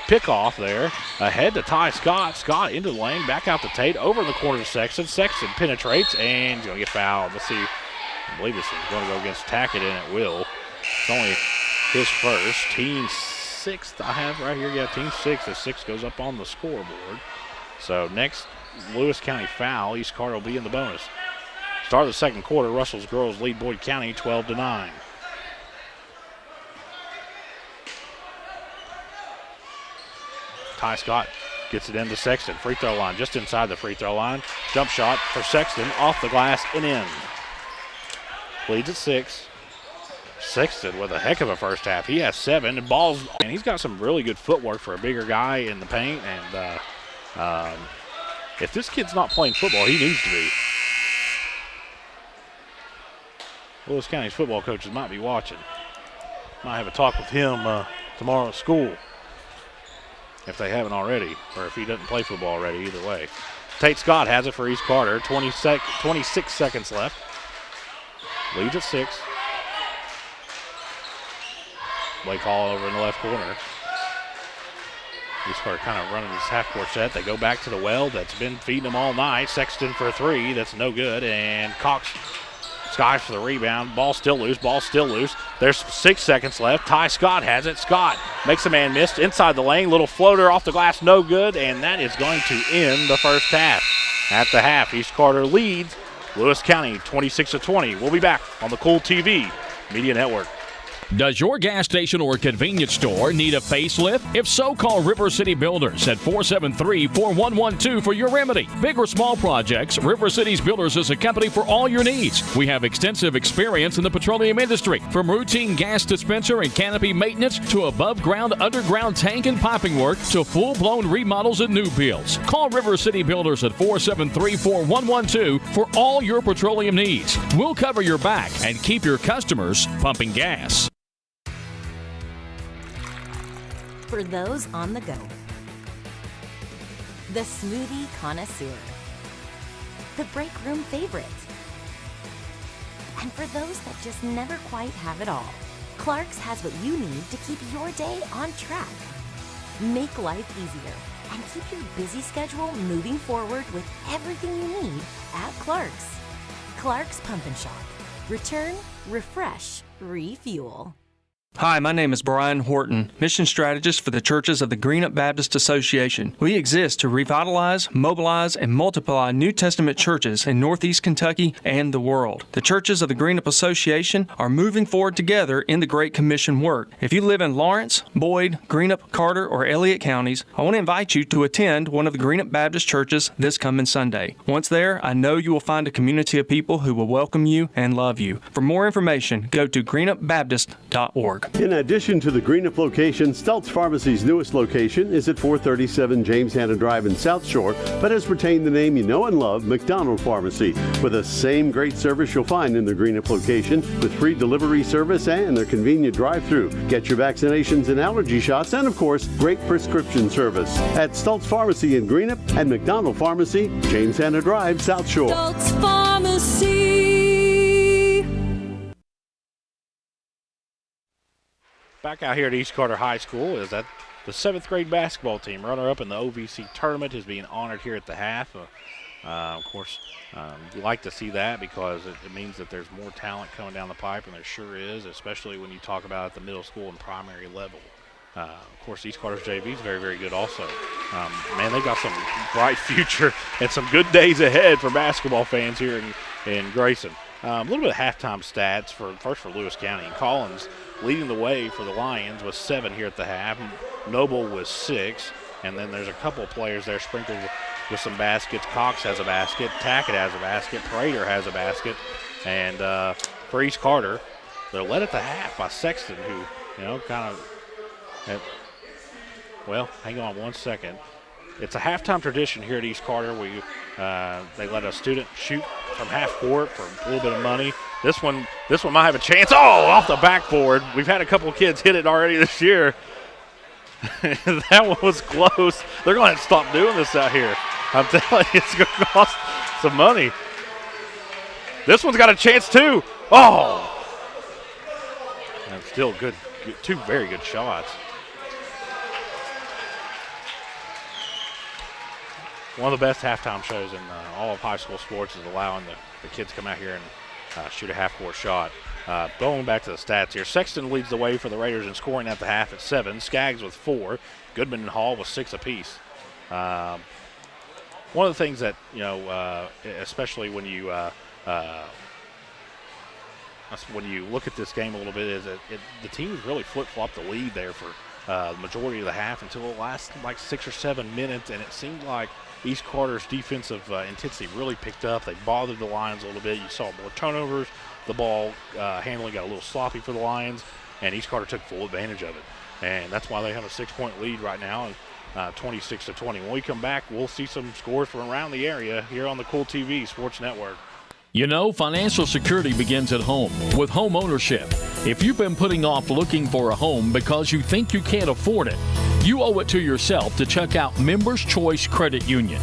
pickoff there. Ahead to Ty Scott. Scott into the lane, back out to Tate, over in the corner to Sexton. Sexton penetrates and he's going to get fouled. Let's see. I believe this is going to go against Tackett, and it will. It's only his first. Team 6th I have right here. Yeah, team 6th. The 6 goes up on the scoreboard. So next Lewis County foul. East Carter will be in the bonus. Start of the second quarter. Russell's girls lead Boyd County 12-9. Ty Scott gets it into Sexton. Free throw line, just inside the free throw line. Jump shot for Sexton, off the glass and in. Leads at 6. Sexton with a heck of a first half. He has 7 and balls, and he's got some really good footwork for a bigger guy in the paint. And if this kid's not playing football, he needs to be. Lewis County's football coaches might be watching. Might have a talk with him tomorrow at school, if they haven't already, or if he doesn't play football already, either way. Tate Scott has it for East Carter. 26 seconds left. Leads at 6. Blake Hall over in the left corner. East Carter kind of running this half-court set. They go back to the well that's been feeding them all night. Sexton for a 3. That's no good. And Cox skies for the rebound. Ball still loose. There's 6 seconds left. Ty Scott has it. Scott makes a man miss inside the lane. Little floater off the glass, no good. And that is going to end the first half. At the half, East Carter leads Lewis County 26-20. We'll be back on the Cool TV Media Network. Does your gas station or convenience store need a facelift? If so, call River City Builders at 473-4112 for your remedy. Big or small projects, River City's Builders is a company for all your needs. We have extensive experience in the petroleum industry, from routine gas dispenser and canopy maintenance to above-ground, underground tank and piping work to full-blown remodels and new builds. Call River City Builders at 473-4112 for all your petroleum needs. We'll cover your back and keep your customers pumping gas. For those on the go, the smoothie connoisseur, the break room favorite, and for those that just never quite have it all, Clark's has what you need to keep your day on track. Make life easier and keep your busy schedule moving forward with everything you need at Clark's. Clark's Pump and Shop. Return, refresh, refuel. Hi, my name is Brian Horton, Mission Strategist for the Churches of the Greenup Baptist Association. We exist to revitalize, mobilize, and multiply New Testament churches in Northeast Kentucky and the world. The Churches of the Greenup Association are moving forward together in the Great Commission work. If you live in Lawrence, Boyd, Greenup, Carter, or Elliott counties, I want to invite you to attend one of the Greenup Baptist churches this coming Sunday. Once there, I know you will find a community of people who will welcome you and love you. For more information, go to greenupbaptist.org. In addition to the Greenup location, Stultz Pharmacy's newest location is at 437 James Hanna Drive in South Shore, but has retained the name you know and love, McDonald Pharmacy, with the same great service you'll find in the Greenup location, with free delivery service and their convenient drive-thru. Get your vaccinations and allergy shots, and of course, great prescription service at Stultz Pharmacy in Greenup and McDonald Pharmacy, James Hanna Drive, South Shore. Stultz Pharmacy. Back out here at East Carter High School is that the 7th grade basketball team, runner-up in the OVC tournament, is being honored here at the half. Of course, you like to see that because it means that there's more talent coming down the pipe, and there sure is, especially when you talk about at the middle school and primary level. Of course, East Carter's JV is very, very good also. Man, they've got some bright future and some good days ahead for basketball fans here in Grayson. A little bit of halftime stats first for Lewis County. Collins leading the way for the Lions with 7 here at the half. Noble with 6. And then there's a couple of players there sprinkled with some baskets. Cox has a basket. Tackett has a basket. Prater has a basket. And for East Carter, they're led at the half by Sexton, who, kind of, well, hang on one second. It's a halftime tradition here at East Carter. They let a student shoot from half court for a little bit of money. This one might have a chance. Oh, off the backboard. We've had a couple of kids hit it already this year. That one was close. They're going to have to stop doing this out here. I'm telling you, it's going to cost some money. This one's got a chance too. Oh, and still good. Two very good shots. One of the best halftime shows in all of high school sports is allowing the kids to come out here and shoot a half-court shot. Going back to the stats here, Sexton leads the way for the Raiders in scoring at the half at 7. Skaggs with 4. Goodman and Hall with 6 apiece. One of the things that, especially when you look at this game a little bit is that the teams really flip-flopped the lead there for the majority of the half until the last 6 or 7 minutes, and it seemed like East Carter's defensive intensity really picked up. They bothered the Lions a little bit. You saw more turnovers. The ball handling got a little sloppy for the Lions, and East Carter took full advantage of it. And that's why they have a 6-point lead right now, 26-20. When we come back, we'll see some scores from around the area here on the Cool TV Sports Network. Financial security begins at home with home ownership. If you've been putting off looking for a home because you think you can't afford it, you owe it to yourself to check out Members Choice Credit Union.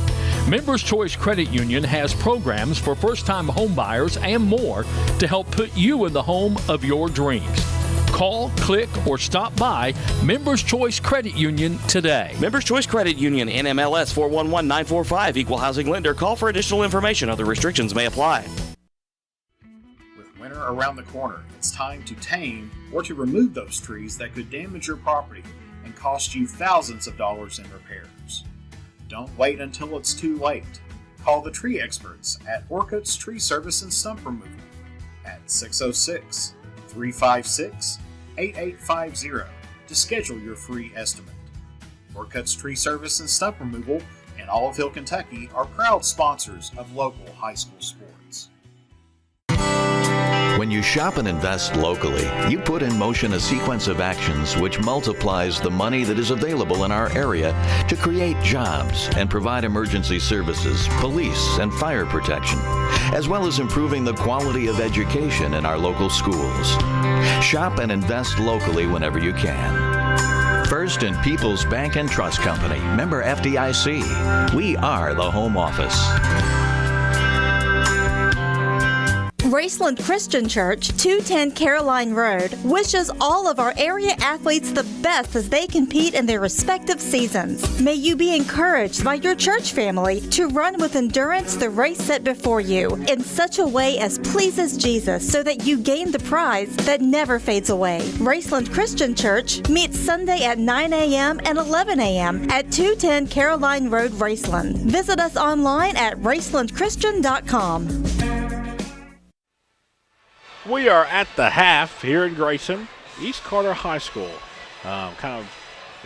Members Choice Credit Union has programs for first-time home buyers and more to help put you in the home of your dreams. Call, click, or stop by Members Choice Credit Union today. Members Choice Credit Union, NMLS 411945, Equal Housing Lender. Call for additional information. Other restrictions may apply. With winter around the corner, it's time to tame or to remove those trees that could damage your property and cost you thousands of dollars in repairs. Don't wait until it's too late. Call the tree experts at Orcutt's Tree Service and Stump Removal at 606-356-8850 to schedule your free estimate. Orcutt's Tree Service and Stump Removal in Olive, Kentucky are proud sponsors of local high school sports. When you shop and invest locally, you put in motion a sequence of actions which multiplies the money that is available in our area to create jobs and provide emergency services, police, and fire protection, as well as improving the quality of education in our local schools. Shop and invest locally whenever you can. First in People's Bank and Trust Company, member FDIC. We are the home office. Raceland Christian Church, 210 Caroline Road, wishes all of our area athletes the best as they compete in their respective seasons. May you be encouraged by your church family to run with endurance the race set before you in such a way as pleases Jesus so that you gain the prize that never fades away. Raceland Christian Church meets Sunday at 9 a.m. and 11 a.m. at 210 Caroline Road, Raceland. Visit us online at racelandchristian.com. We are at the half here in Grayson, East Carter High School. Kind of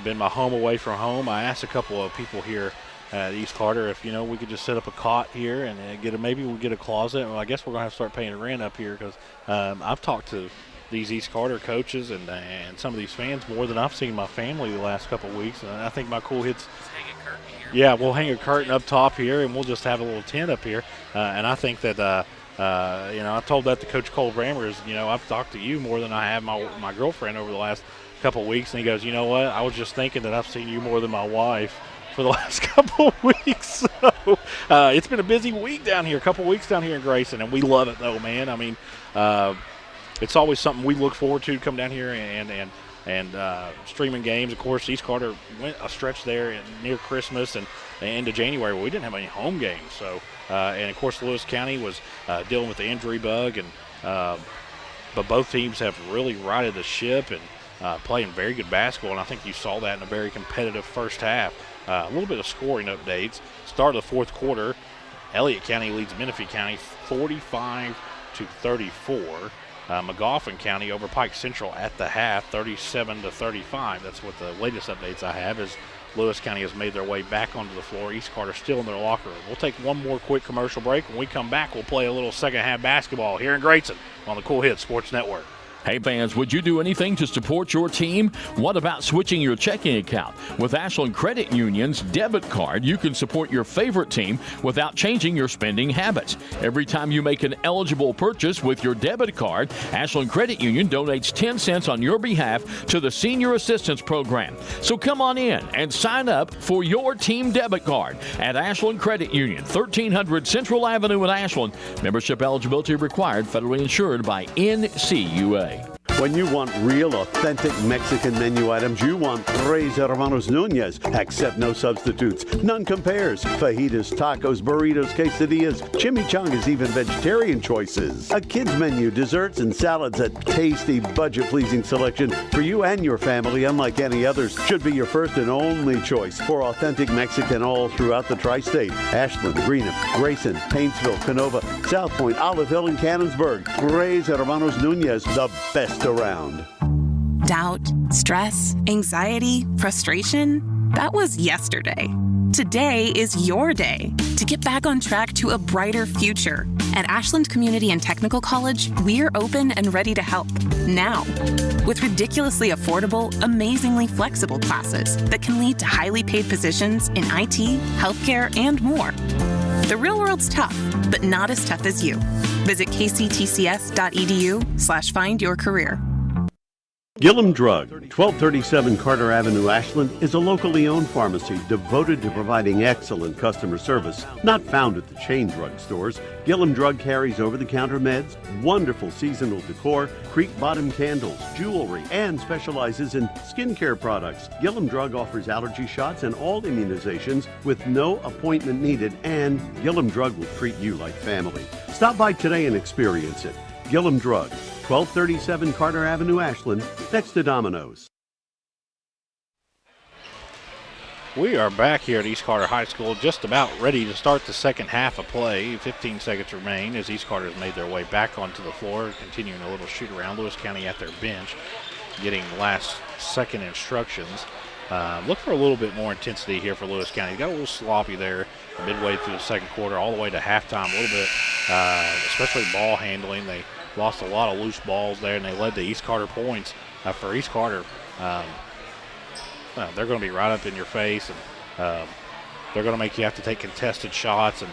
been my home away from home. I asked a couple of people here at East Carter if, we could just set up a cot here and maybe we'll get a closet. Well, I guess we're going to have to start paying rent up here because I've talked to these East Carter coaches and some of these fans more than I've seen my family the last couple of weeks. And I think my Cool Hits. Hang a curtain here. Yeah, we'll hang a curtain up top here and we'll just have a little tent up here. And I think that I told that to Coach Cole Brammers. I've talked to you more than I have my girlfriend over the last couple of weeks. And he goes, you know what? I was just thinking that I've seen you more than my wife for the last couple of weeks. So it's been a busy week down here, a couple of weeks down here in Grayson, and we love it, though, man. I mean, it's always something we look forward to come down here and streaming games. Of course, East Carter went a stretch there near Christmas and the end of January where we didn't have any home games. So, and of course, Lewis County was dealing with the injury bug, but both teams have really righted the ship and playing very good basketball. And I think you saw that in a very competitive first half. A little bit of scoring updates. Start of the fourth quarter, Elliott County leads Menifee County 45-34. Magoffin County over Pike Central at the half, 37-35. That's what the latest updates I have is Lewis County has made their way back onto the floor. East Carter still in their locker room. We'll take one more quick commercial break. When we come back, we'll play a little second half basketball here in Grayson on the Cool Hits Sports Network. Hey fans, would you do anything to support your team? What about switching your checking account? With Ashland Credit Union's debit card, you can support your favorite team without changing your spending habits. Every time you make an eligible purchase with your debit card, Ashland Credit Union donates 10 cents on your behalf to the Senior Assistance Program. So come on in and sign up for your team debit card at Ashland Credit Union, 1300 Central Avenue in Ashland. Membership eligibility required, federally insured by NCUA. When you want real, authentic Mexican menu items, you want Tres Hermanos Nunez. Accept no substitutes. None compares. Fajitas, tacos, burritos, quesadillas, chimichangas, even vegetarian choices. A kids menu, desserts, and salads. A tasty, budget-pleasing selection for you and your family, unlike any others. Should be your first and only choice for authentic Mexican all throughout the tri-state. Ashland, Greenup, Grayson, Paintsville, Canova, South Point, Olive Hill, and Cannonsburg. Tres Hermanos Nunez, the best around. Doubt, stress, anxiety, frustration. That was yesterday. Today is your day to get back on track to a brighter future. At Ashland Community and Technical College, we're open and ready to help now. With ridiculously affordable, amazingly flexible classes that can lead to highly paid positions in IT, healthcare, and more. The real world's tough, but not as tough as you. Visit kctcs.edu/find your career. Gillum Drug, 1237 Carter Avenue, Ashland, is a locally owned pharmacy devoted to providing excellent customer service. Not found at the chain drug stores, Gillum Drug carries over-the-counter meds, wonderful seasonal decor, creek bottom candles, jewelry, and specializes in skincare products. Gillum Drug offers allergy shots and all immunizations with no appointment needed, and Gillum Drug will treat you like family. Stop by today and experience it. Gillum Drug, 1237 Carter Avenue, Ashland, next to Domino's. We are back here at East Carter High School, just about ready to start the second half of play. 15 seconds remain as East Carter has made their way back onto the floor, continuing a little shoot around. Lewis County at their bench, getting last second instructions. Look for a little bit more intensity here for Lewis County. Got a little sloppy there midway through the second quarter, all the way to halftime, a little bit, especially ball handling. They lost a lot of loose balls there, and they led to East Carter points. For East Carter, they're going to be right up in your face, and they're going to make you have to take contested shots, and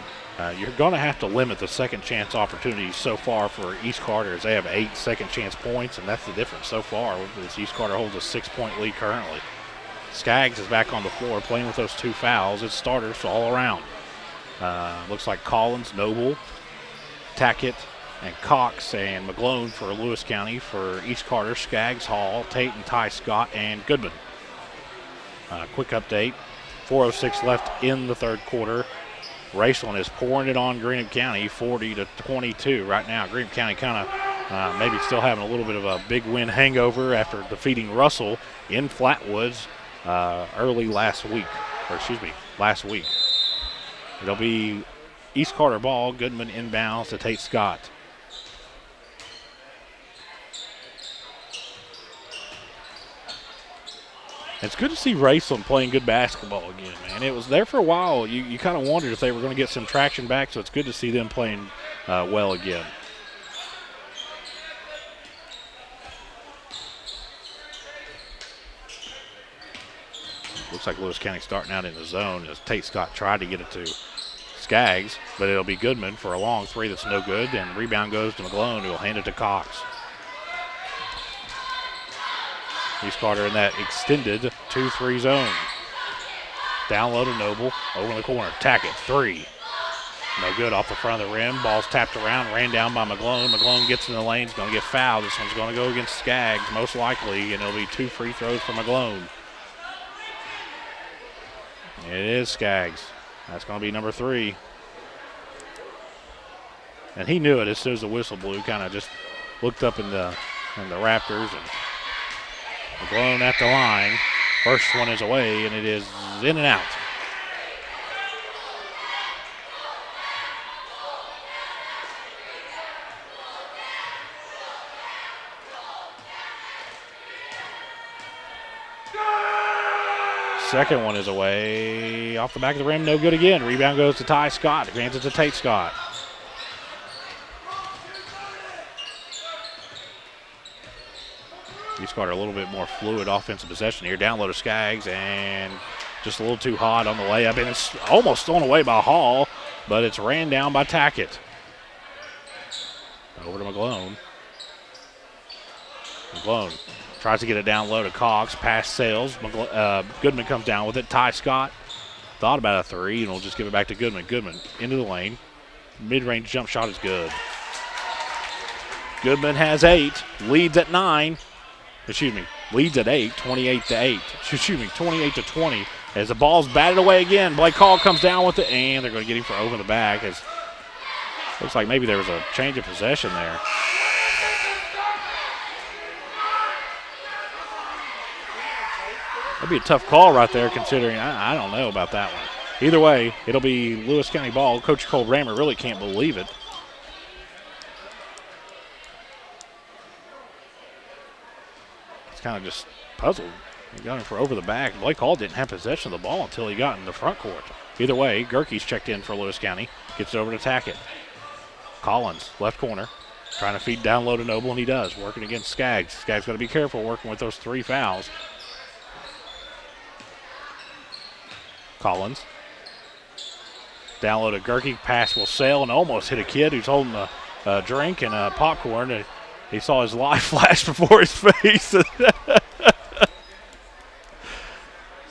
you're going to have to limit the second chance opportunities so far for East Carter, as they have 8 second chance points, and that's the difference so far, as East Carter holds a 6-point lead currently. Skaggs is back on the floor playing with those 2 fouls. It's starters all around. Looks like Collins, Noble, Tackett, and Cox, and McGlone for Lewis County. For East Carter, Skaggs, Hall, Tate, and Ty Scott, and Goodman. Quick update, 4:06 left in the third quarter. Raceland is pouring it on Greenup County, 40-22 right now. Greenup County kind of maybe still having a little bit of a big win hangover after defeating Russell in Flatwoods last week. It'll be East Carter ball. Goodman inbounds to Tate Scott. It's good to see Raceland playing good basketball again, man. It was there for a while. You kind of wondered if they were going to get some traction back, so it's good to see them playing well again. Looks like Lewis County starting out in the zone as Tate Scott tried to get it to Skaggs, but it'll be Goodman for a long three that's no good, and the rebound goes to McGlone, who will hand it to Cox. East Carter in that extended 2-3 zone. Down low to Noble, over in the corner, Tackett, 3. No good off the front of the rim. Ball's tapped around, ran down by McGlone. McGlone gets in the lane, he's going to get fouled. This one's going to go against Skaggs, most likely, and it'll be 2 free throws for McGlone. It is Skaggs. That's going to be number 3. And he knew it as soon as the whistle blew, kind of just looked up in the Raptors, and McGlone at the line. First one is away, and it is in and out. Second one is away off the back of the rim. No good again. Rebound goes to Ty Scott. Hands it to Tate Scott. East Carter a little bit more fluid offensive possession here. Down low to Skaggs, and just a little too hot on the layup. And it's almost thrown away by Hall, but it's ran down by Tackett. Over to McGlone. McGlone tries to get it down low to Cox. Pass sails. Goodman comes down with it. Ty Scott thought about a three, and we'll just give it back to Goodman. Goodman into the lane. Mid-range jump shot is good. Goodman has 8. Leads at 9. Leads at 8. 28-8. 28-20. As the ball's batted away again. Blake Hall comes down with it, and they're going to get him for over the back. As looks like maybe there was a change of possession there. That'd be a tough call right there, considering I don't know about that one. Either way, it'll be Lewis County ball. Coach Cole Brammer really can't believe it. He's kind of just puzzled. He got him for over the back. Blake Hall didn't have possession of the ball until he got in the front court. Either way, Gerke's checked in for Lewis County. Gets it over to Tackett. Collins, left corner, trying to feed down low to Noble, and he does. Working against Skaggs. Skaggs got to be careful working with those 3 fouls. Collins. Down low to Gerke. Pass will sail and almost hit a kid who's holding a drink and a popcorn. And he saw his life flash before his face.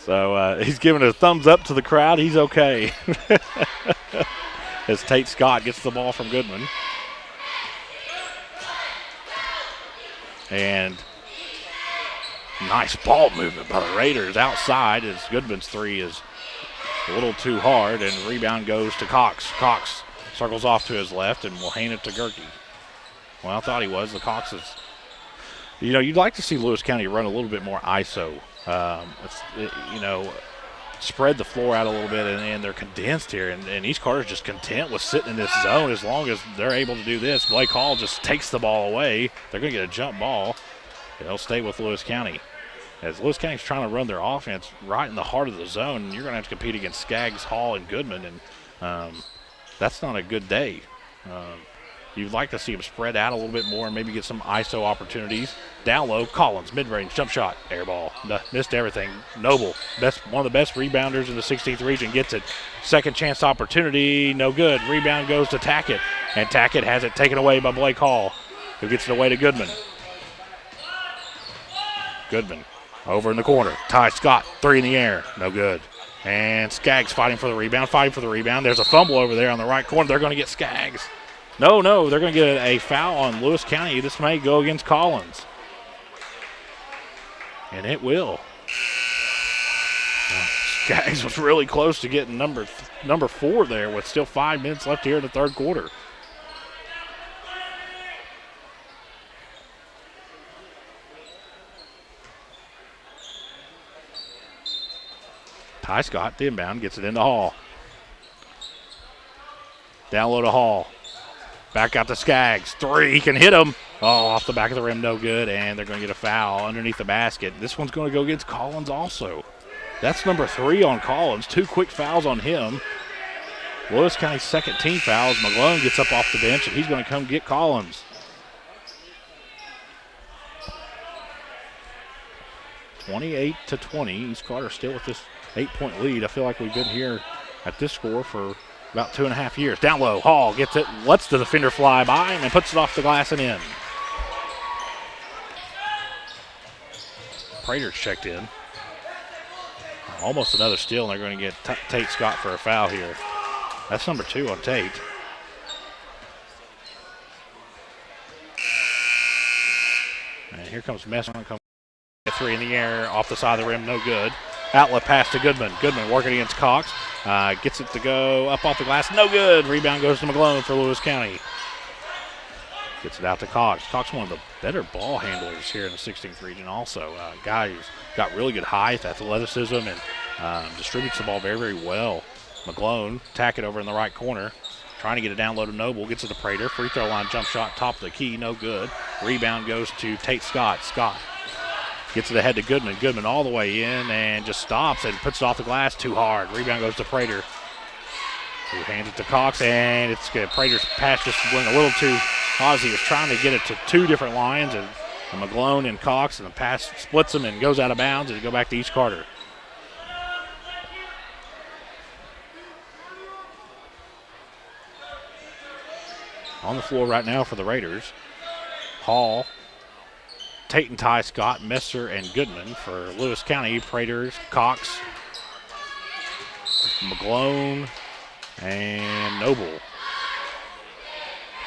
So he's giving a thumbs up to the crowd. He's okay. As Tate Scott gets the ball from Goodman. And nice ball movement by the Raiders outside as Goodman's 3 is a little too hard, and rebound goes to Cox. Cox circles off to his left and will hand it to Gerke. Well, I thought he was. The Cox is, you'd like to see Lewis County run a little bit more ISO. Spread the floor out a little bit, and they're condensed here. And East Carter's just content with sitting in this zone as long as they're able to do this. Blake Hall just takes the ball away. They're going to get a jump ball. They'll stay with Lewis County. As Lewis County's trying to run their offense right in the heart of the zone, you're going to have to compete against Skaggs, Hall, and Goodman, and that's not a good day. You'd like to see them spread out a little bit more and maybe get some ISO opportunities. Down low, Collins, mid-range, jump shot, air ball. Missed everything. Noble, one of the best rebounders in the 16th region, gets it. Second chance opportunity, no good. Rebound goes to Tackett, and Tackett has it taken away by Blake Hall, who gets it away to Goodman. Goodman over in the corner. Ty Scott, 3 in the air, no good. And Skaggs fighting for the rebound. There's a fumble over there on the right corner. They're going to get Skaggs. No, they're going to get a foul on Lewis County. This may go against Collins. And it will. Skaggs was really close to getting number 4 there with still 5 minutes left here in the third quarter. Ty Scott, the inbound, gets it into Hall. Down low to Hall. Back out to Skaggs. 3, he can hit him. Oh, off the back of the rim, no good, and they're going to get a foul underneath the basket. This one's going to go against Collins also. That's number 3 on Collins. 2 quick fouls on him. Lewis County's second team foul as McGlone gets up off the bench, and he's going to come get Collins. (28-20). East Carter still with this 8-point lead. I feel like we've been here at this score for about 2.5 years. Down low, Hall gets it, lets the defender fly by him, and puts it off the glass and in. Prater's checked in. Almost another steal, and they're going to get Tate Scott for a foul here. That's number 2 on Tate. And here comes Messman. 3 in the air, off the side of the rim, no good. Outlet pass to Goodman. Goodman working against Cox. Gets it to go up off the glass, no good. Rebound goes to McGlone for Lewis County. Gets it out to Cox. Cox, one of the better ball handlers here in the 16th region also. Guy who's got really good height, athleticism, and distributes the ball very, very well. McGlone, tack it over in the right corner. Trying to get it down low to Noble. Gets it to Prater. Free throw line jump shot, top of the key, no good. Rebound goes to Tate Scott. Scott Gets it ahead to Goodman. Goodman all the way in and just stops and puts it off the glass too hard. Rebound goes to Prater, who hands it to Cox, and it's good. Prater's pass just went a little too hard. He was trying to get it to two different lines, and McGlone and Cox, and the pass splits them and goes out of bounds, and go back to East Carter. On the floor right now for the Raiders, Hall, Tate and Ty, Scott, Messer, and Goodman. For Lewis County, Prater, Cox, McGlone, and Noble. It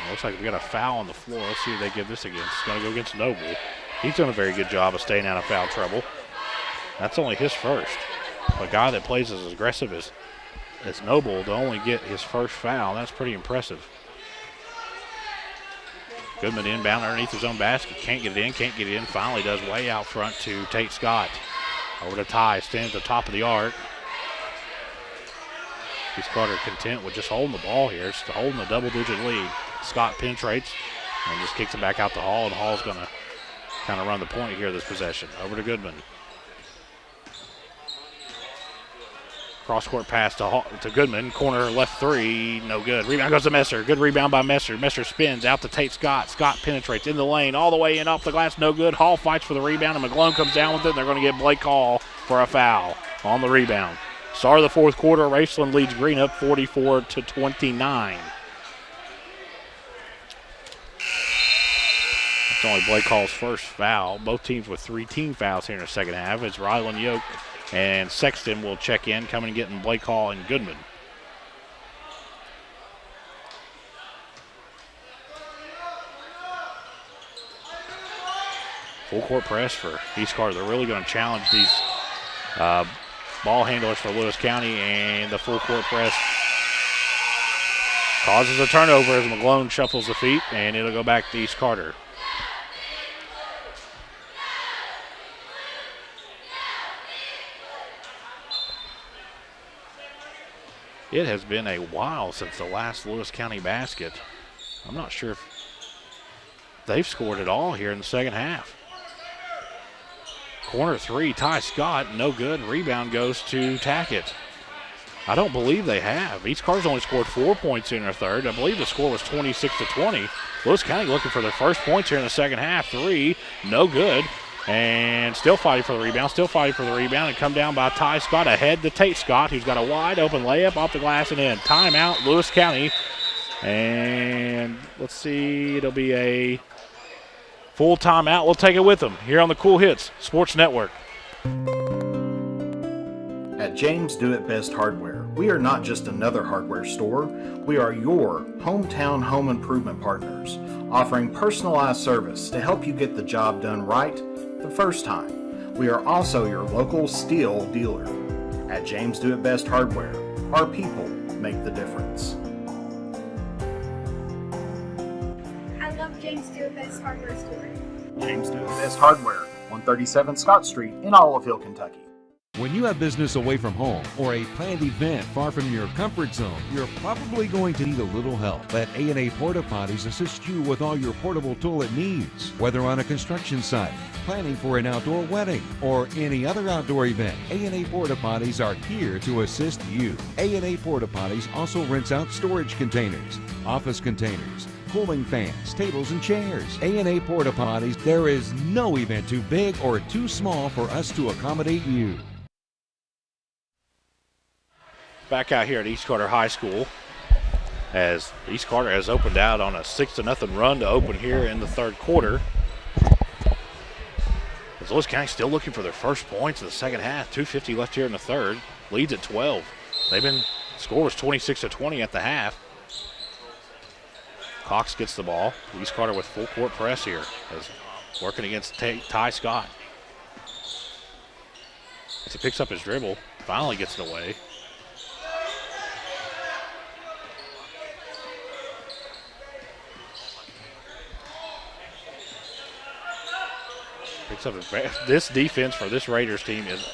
looks like we got a foul on the floor. Let's see who they give this against. It's going to go against Noble. He's done a very good job of staying out of foul trouble. That's only his first. A guy that plays as aggressive as Noble to only get his first foul, that's pretty impressive. Goodman inbound underneath his own basket. Can't get it in. Finally does way out front to Tate Scott. Over to Ty. Stands at the top of the arc. East Carter content with just holding the ball here. Just holding a double-digit lead. Scott penetrates and just kicks it back out to Hall. And Hall's going to kind of run the point here this possession. Over to Goodman. Cross-court pass to Goodman. Corner left three. No good. Rebound goes to Messer. Good rebound by Messer. Messer spins out to Tate Scott. Scott penetrates in the lane. All the way in off the glass. No good. Hall fights for the rebound, and McGlone comes down with it. And they're going to get Blake Hall for a foul on the rebound. Start of the fourth quarter. Raceland leads Green up 44-29. That's only Blake Hall's first foul. Both teams with 3 team fouls here in the second half. It's Ryland Yoke and Sexton will check in, coming and getting Blake Hall and Goodman. Full court press for East Carter. They're really going to challenge these ball handlers for Lewis County, and the full court press causes a turnover as McGlone shuffles the feet, and it'll go back to East Carter. It has been a while since the last Lewis County basket. I'm not sure if they've scored at all here in the second half. Corner three, Ty Scott, no good. Rebound goes to Tackett. I don't believe they have. East Carter's only scored 4 points in their third. I believe the score was 26-20. Lewis County looking for their first points here in the second half. Three, no good. And still fighting for the rebound, and come down by Ty Scott ahead to Tate Scott, who's got a wide open layup off the glass and in. Timeout, Lewis County. And let's see, it'll be a full timeout. We'll take it with them here on the Cool Hits Sports Network. At James Do It Best Hardware, we are not just another hardware store. We are your hometown home improvement partners, offering personalized service to help you get the job done right the first time. We are also your local steel dealer. At James Do It Best Hardware, our people make the difference. I love James Do It Best Hardware Store. James Do It Best Hardware, 137 Scott Street in Olive Hill, Kentucky. When you have business away from home or a planned event far from your comfort zone, you're probably going to need a little help. Let A&A Porta Potties assist you with all your portable toilet needs. Whether on a construction site, planning for an outdoor wedding, or any other outdoor event, A&A Porta Potties are here to assist you. A&A Porta Potties also rents out storage containers, office containers, cooling fans, tables, and chairs. A&A Porta Potties, there is no event too big or too small for us to accommodate you. Back out here at East Carter High School, as East Carter has opened out on a 6-0 run to open here in the third quarter. As Lewis County still looking for their first points in the second half. 2:50 left here in the third. Leads at 12. Score was 26-20 at the half. Cox gets the ball. East Carter with full court press here, as working against Ty Scott. As he picks up his dribble, finally gets it away. This defense for this Raiders team is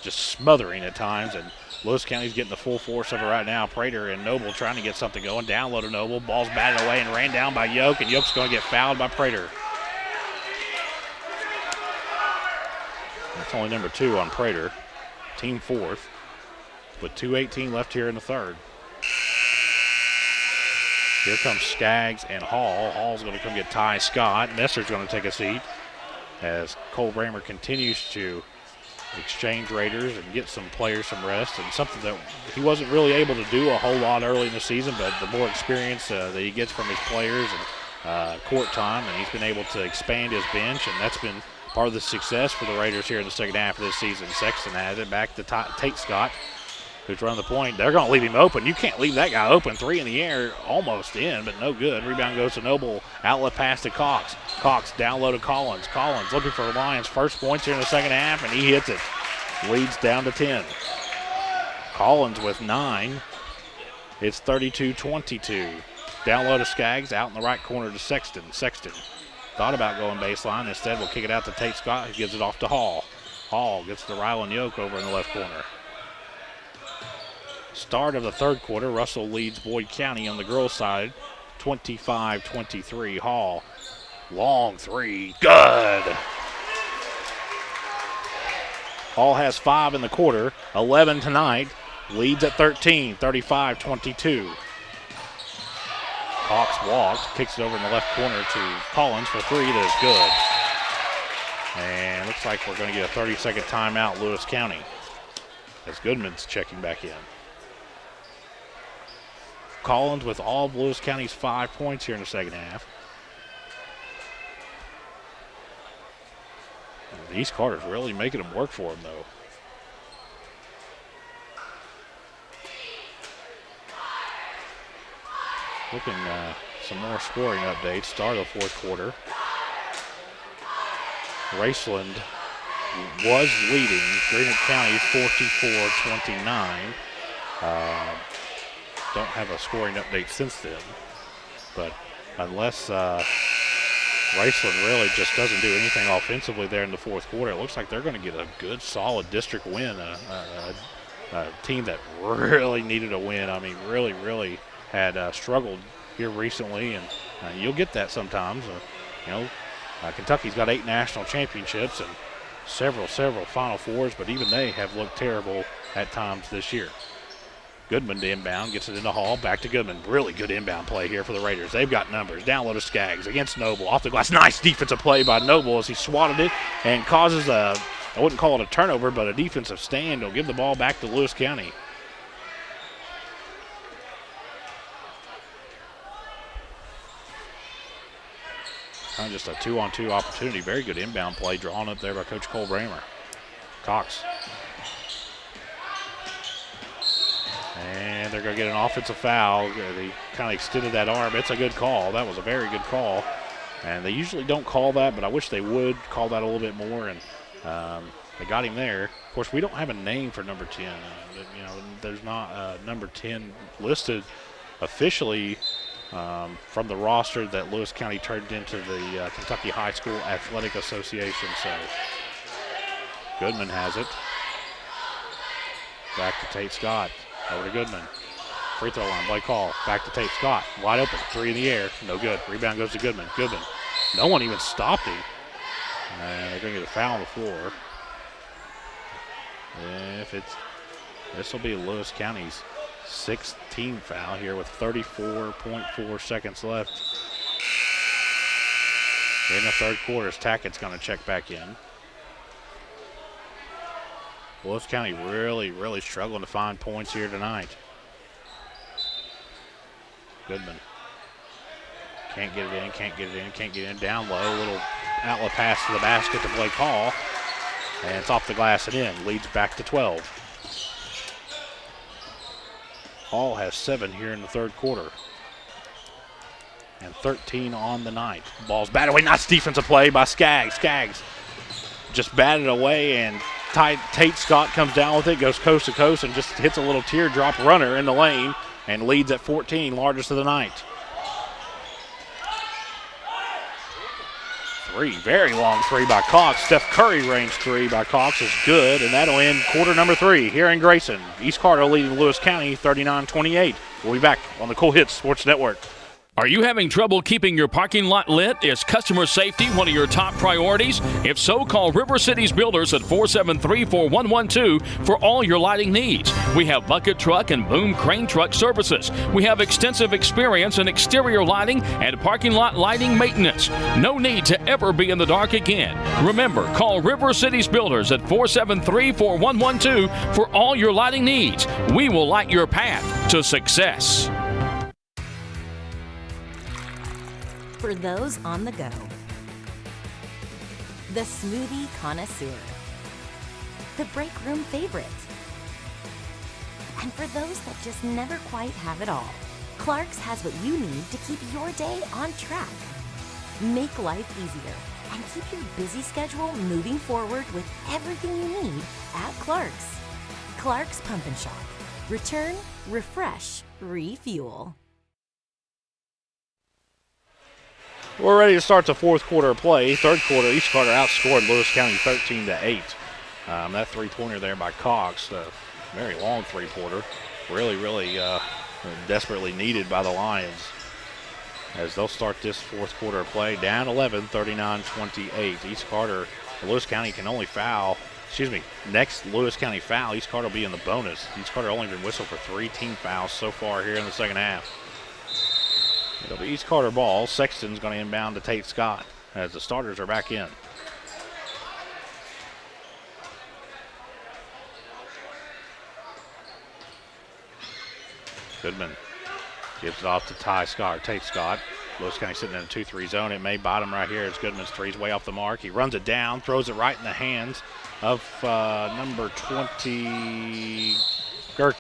just smothering at times, and Lewis County's getting the full force of it right now. Prater and Noble trying to get something going. Down low to Noble. Ball's batted away and ran down by Yoke, and Yoke's going to get fouled by Prater. That's only number 2 on Prater. Team 4th with 2:18 left here in the third. Here comes Skaggs and Hall. Hall's going to come get Ty Scott. Messer's going to take a seat as Cole Bramer continues to exchange Raiders and get some players some rest, and something that he wasn't really able to do a whole lot early in the season, but the more experience that he gets from his players and court time, and he's been able to expand his bench, and that's been part of the success for the Raiders here in the second half of this season. Sexton has it back to Tate Scott, who's running the point. They're going to leave him open. You can't leave that guy open. 3 in the air, almost in, but no good. Rebound goes to Noble. Outlet pass to Cox. Cox down low to Collins. Collins looking for Lions' first points here in the second half, and he hits it. Leads down to 10. Collins with 9. It's 32-22. Down low to Skaggs. Out in the right corner to Sexton. Sexton thought about going baseline. Instead, we'll kick it out to Tate Scott, who gives it off to Hall. Hall gets to Rylan Yoke over in the left corner. Start of the third quarter, Russell leads Boyd County on the girls' side, 25-23. Hall, long 3, good. Hall has 5 in the quarter, 11 tonight, leads at 13, 35-22. Cox walked, kicks it over in the left corner to Collins for 3, that is good. And looks like we're going to get a 30-second timeout, Lewis County, as Goodman's checking back in. Collins with all of Lewis County's 5 points here in the second half. And East Carter's really making them work for him, though. Looking some more scoring updates. Start of the fourth quarter. Raceland was leading Greenock County 44-29. Don't have a scoring update since then, but unless Raceland really just doesn't do anything offensively there in the fourth quarter, it looks like they're going to get a good, solid district win, a team that really needed a win. I mean, really had struggled here recently, and you'll get that sometimes. Kentucky's got 8 national championships and several Final Fours, but even they have looked terrible at times this year. Goodman to inbound, gets it into Hall, back to Goodman. Really good inbound play here for the Raiders. They've got numbers. Down low to Skaggs against Noble. Off the glass. Nice defensive play by Noble as he swatted it and causes I wouldn't call it a turnover, but a defensive stand. He'll give the ball back to Lewis County. Kind of just a 2-on-2 opportunity. Very good inbound play drawn up there by Coach Cole Bramer. Cox. And they're going to get an offensive foul. They kind of extended that arm. It's a good call. That was a very good call. And they usually don't call that, but I wish they would call that a little bit more. And they got him there. Of course, we don't have a name for number 10. There's not number 10 listed officially from the roster that Lewis County turned into the Kentucky High School Athletic Association. So Goodman has it. Back to Tate Scott. Over to Goodman. Free throw line, play call. Back to Tate Scott. Wide open, 3 in the air. No good. Rebound goes to Goodman. Goodman. No one even stopped him. And they're going to get a foul on the floor. This will be Lewis County's 6th team foul here with 34.4 seconds left in the third quarter. Tackett's going to check back in. Lewis County really struggling to find points here tonight. Goodman. Can't get it in. Down low, little outlet pass to the basket to Blake Hall. And it's off the glass and in. Leads back to 12. Hall has 7 here in the third quarter. And 13 on the night. Ball's batted away. Nice defensive play by Skaggs. Skaggs just batted away, and Tate Scott comes down with it, goes coast to coast, and just hits a little teardrop runner in the lane and leads at 14, largest of the night. 3, very long 3 by Cox. Steph Curry range 3 by Cox is good, and that'll end quarter number 3 here in Grayson. East Carter leading Lewis County 39-28. We'll be back on the Cool Hits Sports Network. Are you having trouble keeping your parking lot lit? Is customer safety one of your top priorities? If so, call River Cities Builders at 473-4112 for all your lighting needs. We have bucket truck and boom crane truck services. We have extensive experience in exterior lighting and parking lot lighting maintenance. No need to ever be in the dark again. Remember, call River Cities Builders at 473-4112 for all your lighting needs. We will light your path to success. For those on the go, the smoothie connoisseur, the break room favorite, and for those that just never quite have it all, Clark's has what you need to keep your day on track. Make life easier and keep your busy schedule moving forward with everything you need at Clark's. Clark's Pump and Shop. Return, refresh, refuel. We're ready to start the fourth quarter of play. Third quarter, East Carter outscored Lewis County 13-8. That three-pointer there by Cox, a very long three-pointer, really desperately needed by the Lions as they'll start this fourth quarter of play down 11, 39-28. East Carter, Lewis County can only foul. Next Lewis County foul, East Carter will be in the bonus. East Carter only been whistled for 3 team fouls so far here in the second half. It'll be East Carter ball. Sexton's going to inbound to Tate Scott as the starters are back in. Goodman gives it off to Tate Scott. Lewis County sitting in a 2-3 zone. It may bottom right here as Goodman's three's way off the mark. He runs it down, throws it right in the hands of number 20, Girk.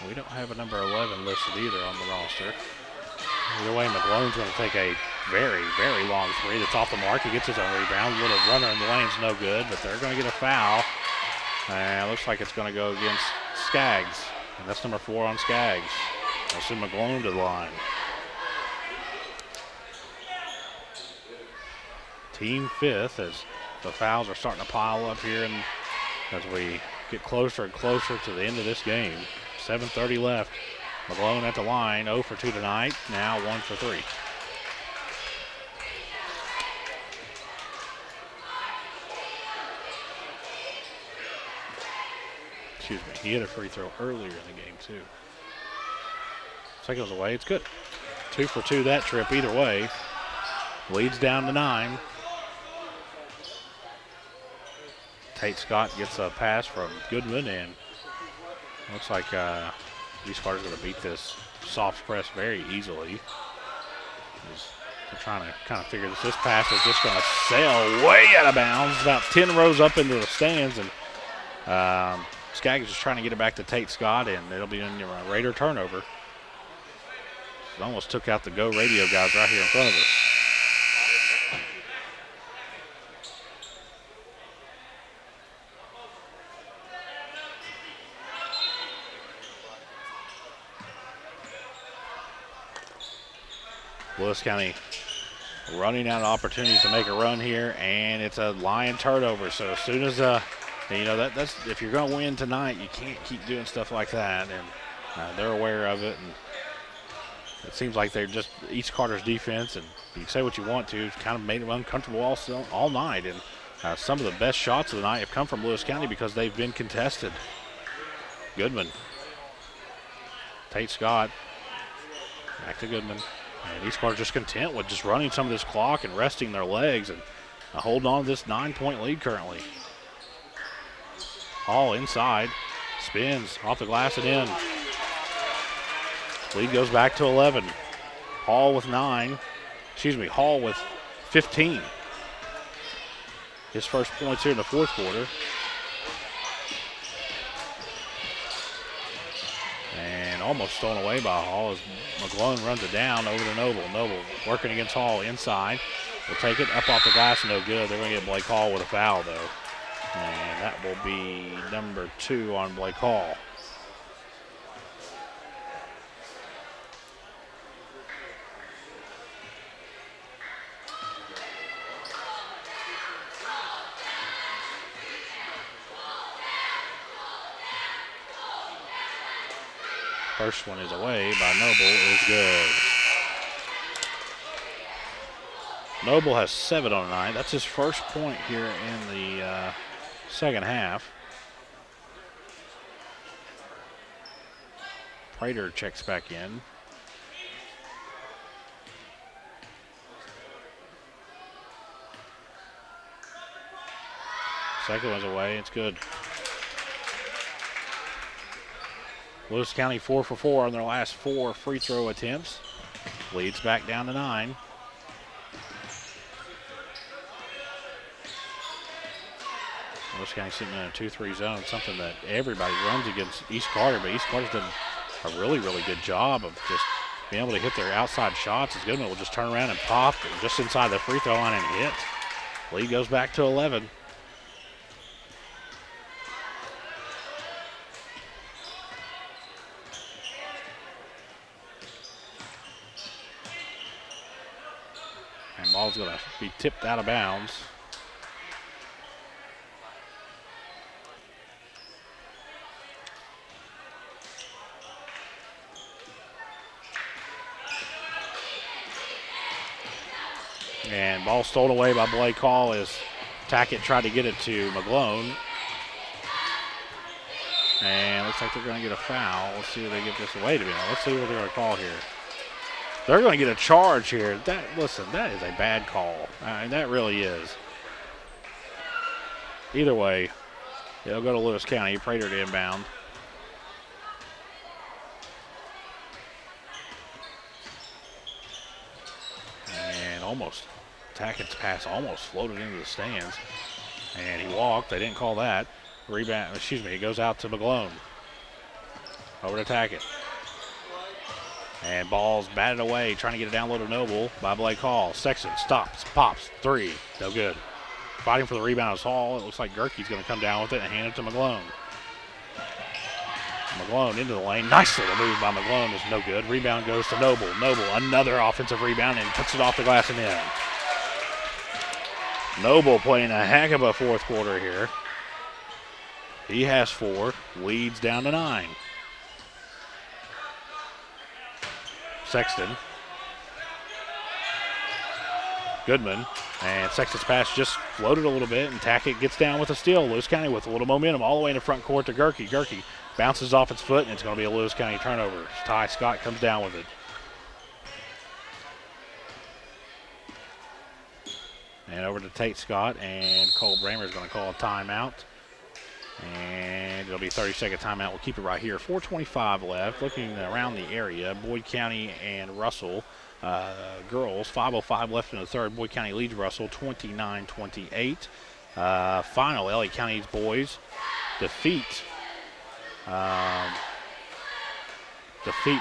We don't have a number 11 listed either on the roster. Either way, McGlone's going to take a very long three that's off the mark. He gets his own rebound. A little runner in the lane's no good, but they're going to get a foul. And it looks like it's going to go against Skaggs. And that's number 4 on Skaggs. We'll send McGlone to the line. Team 5th as the fouls are starting to pile up here, and as we get closer and closer to the end of this game. 7:30 left. McGlone at the line, 0 for 2 tonight, now 1 for 3. Excuse me, he hit a free throw earlier in the game too. Looks like it was away, it's good. 2 for 2 that trip either way. Leads down to 9. Tate Scott gets a pass from Goodman, and looks like East Carter's going to beat this soft press very easily. They're trying to kind of figure this pass is just going to sail way out of bounds, about 10 rows up into the stands, and Skaggs is trying to get it back to Tate Scott, and it'll be a Raider turnover. It almost took out the Go Radio guys right here in front of us. Lewis County running out of opportunities to make a run here, and it's a Lion turnover. So as soon as that's if you're going to win tonight, you can't keep doing stuff like that, and they're aware of it. And it seems like they're just East Carter's defense, and you can say what you want to, it's kind of made them uncomfortable all night. And some of the best shots of the night have come from Lewis County because they've been contested. Goodman, Tate Scott, back to Goodman. And East Carter just content with just running some of this clock and resting their legs and holding on to this 9-point lead currently. Hall inside, spins off the glass and in. Lead goes back to 11. Hall with 15. His first points here in the fourth quarter. And almost stolen away by Hall as McGlone runs it down over to Noble. Noble working against Hall inside. Will take it up off the glass, no good. They're going to get Blake Hall with a foul though. And that will be number 2 on Blake Hall. First one is away by Noble, is good. Noble has 7 on the night. That's his first point here in the second half. Prater checks back in. Second one's away. It's good. Lewis County 4 for 4 on their last 4 free throw attempts. Leads back down to 9. Lewis County sitting in a 2-3 zone, something that everybody runs against East Carter, but East Carter's done a really, really good job of just being able to hit their outside shots. As Goodman will just turn around and pop just inside the free throw line and hit. Lead goes back to 11. And ball's going to be tipped out of bounds. And ball stolen away by Blake Hall as Tackett tried to get it to McGlone. And looks like they're going to get a foul. Let's see if they get this. Wait a minute. Let's see what they're going to call here. They're going to get a charge here. Listen, that is a bad call. That really is. Either way, it'll go to Lewis County. Prater to inbound. And almost. Tackett's pass almost floated into the stands. And he walked. They didn't call that. Rebound, it goes out to McGlone. Over to Tackett. And ball's batted away, trying to get it down low to Noble by Blake Hall. Sexton stops, pops, 3. No good. Fighting for the rebound is Hall. It looks like Gerke's going to come down with it and hand it to McGlone. McGlone into the lane. Nice little move by McGlone is no good. Rebound goes to Noble. Noble, another offensive rebound and puts it off the glass and in. Noble playing a heck of a fourth quarter here. He has 4. Leads down to 9. Sexton. Goodman. And Sexton's pass just floated a little bit, and Tackett gets down with a steal. Lewis County with a little momentum all the way in the front court to Gerke. Gerke bounces off its foot, and it's going to be a Lewis County turnover. Ty Scott comes down with it. And over to Tate Scott, and Cole Bramer is going to call a timeout. And it'll be a 30-second timeout. We'll keep it right here. 4:25 left. Looking around the area, Boyd County and Russell girls. 5:05 left in the third. Boyd County leads Russell 29-28. Final, LA County's boys defeat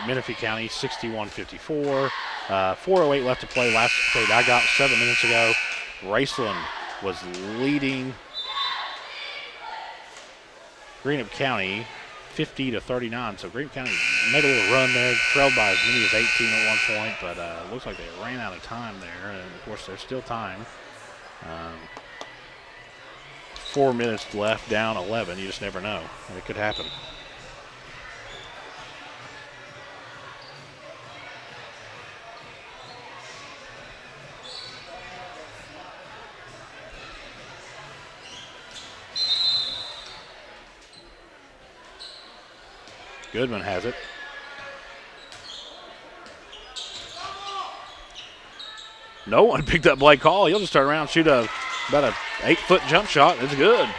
Menifee County 61-54. 4:08 left to play. Last update I got 7 minutes ago. Raceland was leading Greenup County 50-39. So Greenup County made a little run there, trailed by as many as 18 at one point, but it looks like they ran out of time there. And of course, there's still time. 4 minutes left, down 11. You just never know. It could happen. Goodman has it. No one picked up Blake Hall. He'll just turn around and shoot about an 8-foot jump shot. It's good.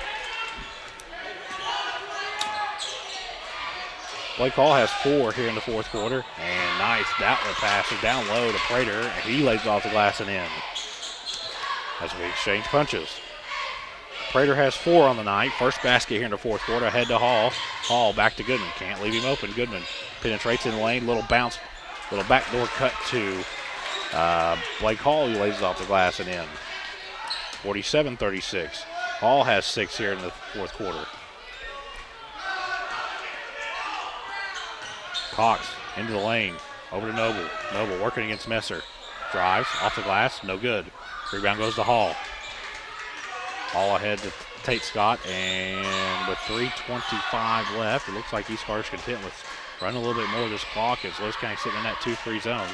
Blake Hall has 4 here in the fourth quarter. And nice outlet pass down low to Prater. And he lays off the glass and in. As we exchange punches. Prater has 4 on the night. First basket here in the fourth quarter. Ahead to Hall. Hall back to Goodman. Can't leave him open. Goodman penetrates in the lane. Little bounce. Little backdoor cut to Blake Hall. He lays it off the glass and in. 47-36. Hall has 6 here in the fourth quarter. Cox into the lane. Over to Noble. Noble working against Messer. Drives off the glass. No good. Rebound goes to Hall. Hall ahead to Tate Scott, and with 3:25 left, it looks like East Carter's content with run a little bit more of this clock as Lewis County sitting in that 2-3 zone.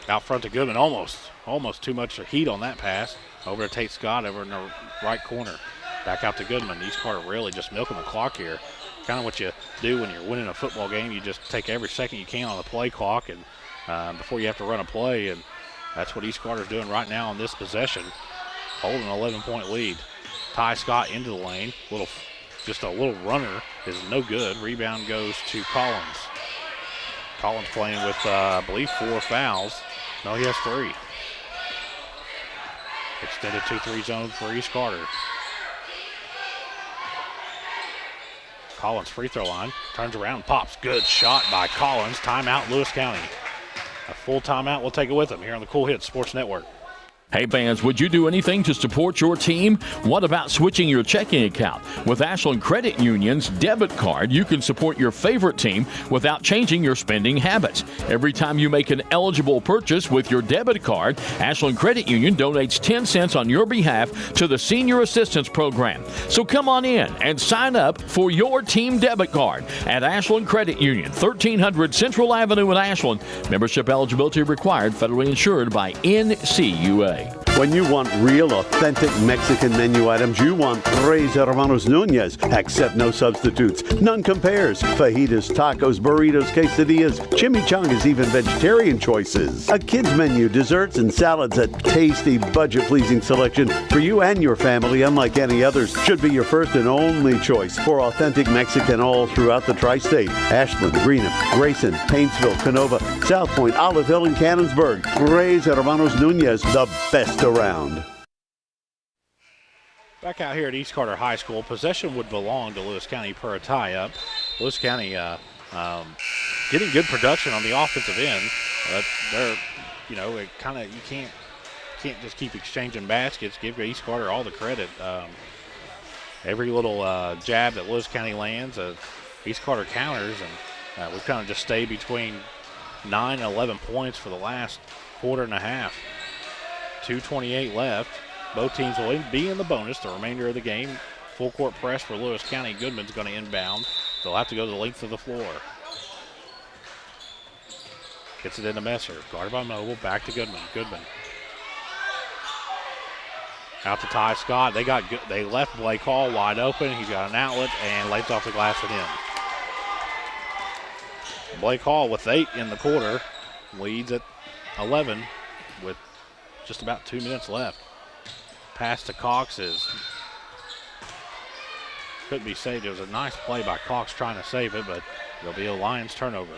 Out front to Goodman, almost too much heat on that pass. Over to Tate Scott over in the right corner. Back out to Goodman. East Carter really just milking the clock here. Kind of what you do when you're winning a football game. You just take every second you can on the play clock and before you have to run a play, and that's what East Carter's doing right now on this possession. Holding an 11-point lead. Ty Scott into the lane. Just a little runner is no good. Rebound goes to Collins. Collins playing with, I believe, 4 fouls. No, he has 3. Extended 2-3 zone for East Carter. Collins free throw line. Turns around, pops. Good shot by Collins. Timeout, Lewis County. A full timeout. We'll take it with them here on the Cool Hits Sports Network. Hey fans, would you do anything to support your team? What about switching your checking account? With Ashland Credit Union's debit card, you can support your favorite team without changing your spending habits. Every time you make an eligible purchase with your debit card, Ashland Credit Union donates 10 cents on your behalf to the Senior Assistance Program. So come on in and sign up for your team debit card at Ashland Credit Union, 1300 Central Avenue in Ashland. Membership eligibility required, federally insured by NCUA. When you want real, authentic Mexican menu items, you want Tres Hermanos Nunez. Accept no substitutes. None compares. Fajitas, tacos, burritos, quesadillas, chimichangas, even vegetarian choices. A kids menu, desserts, and salads. A tasty, budget-pleasing selection for you and your family, unlike any others. Should be your first and only choice for authentic Mexican all throughout the tri-state. Ashland, Greenup, Grayson, Painesville, Canova, South Point, Olive Hill, and Cannonsburg. Tres Hermanos Nunez, the best around. Back out here at East Carter High School, possession would belong to Lewis County per a tie-up. Lewis County getting good production on the offensive end. They're, it kind of, you can't just keep exchanging baskets. Give East Carter all the credit. Every little jab that Lewis County lands, East Carter counters, and we've kind of just stayed between 9 and 11 points for the last quarter and a half. 2:28 left. Both teams will be in the bonus the remainder of the game. Full court press for Lewis County. Goodman's going to inbound. They'll have to go the length of the floor. Gets it into Messer. Guarded by Mobile. Back to Goodman. Goodman. Out to Ty Scott. They left Blake Hall wide open. He's got an outlet and lays off the glass and in. Blake Hall with 8 in the quarter. Leads at 11 with just about 2 minutes left. Pass to Cox couldn't be saved. It was a nice play by Cox trying to save it, but there'll be a Lions turnover.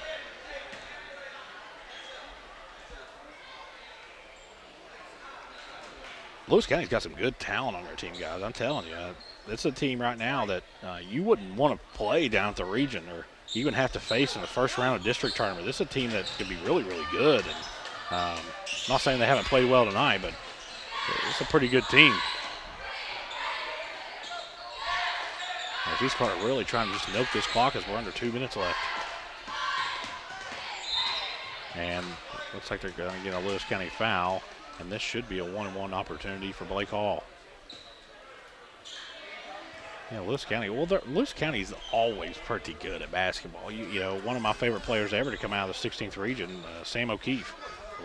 Lewis County's got some good talent on their team, guys. I'm telling you, it's a team right now that you wouldn't want to play down at the region or even have to face in the first round of district tournament. This is a team that could be really, really good. And I'm not saying they haven't played well tonight, but it's a pretty good team. East Carter really trying to just milk this clock as we're under 2 minutes left. And looks like they're going to get a Lewis County foul, and this should be a 1-on-1 opportunity for Blake Hall. Yeah, Lewis County. Well, Lewis County's always pretty good at basketball. You know, one of my favorite players ever to come out of the 16th region, Sam O'Keefe.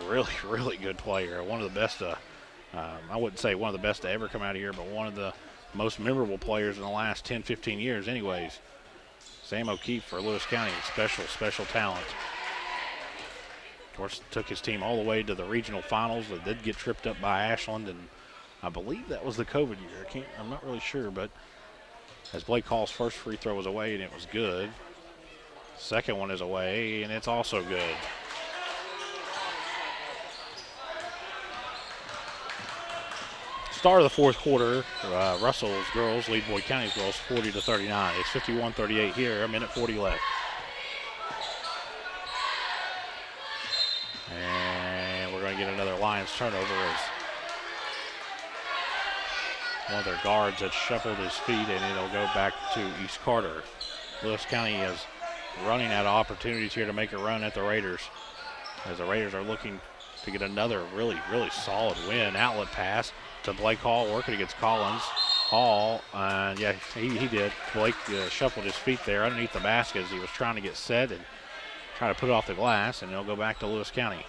Really, really good player. One of the best. I wouldn't say one of the best to ever come out of here, but one of the most memorable players in the last 10, 15 years anyways. Sam O'Keefe for Lewis County, special talent. Of course, took his team all the way to the regional finals. They did get tripped up by Ashland, and I believe that was the COVID year. I'm not really sure, but as Blake Hall's first free throw was away, and it was good. Second one is away, and it's also good. Start of the fourth quarter, Russell's girls lead Boyd County's girls 40-39. It's 51-38 here, a minute 40 left. And we're going to get another Lions turnover as one of their guards had shuffled his feet, and it'll go back to East Carter. Lewis County is running out of opportunities here to make a run at the Raiders, as the Raiders are looking to get another really, really solid win. Outlet pass to Blake Hall, working against Collins. Hall, yeah, he did. Blake shuffled his feet there underneath the basket as he was trying to get set and try to put it off the glass, and it'll go back to Lewis County.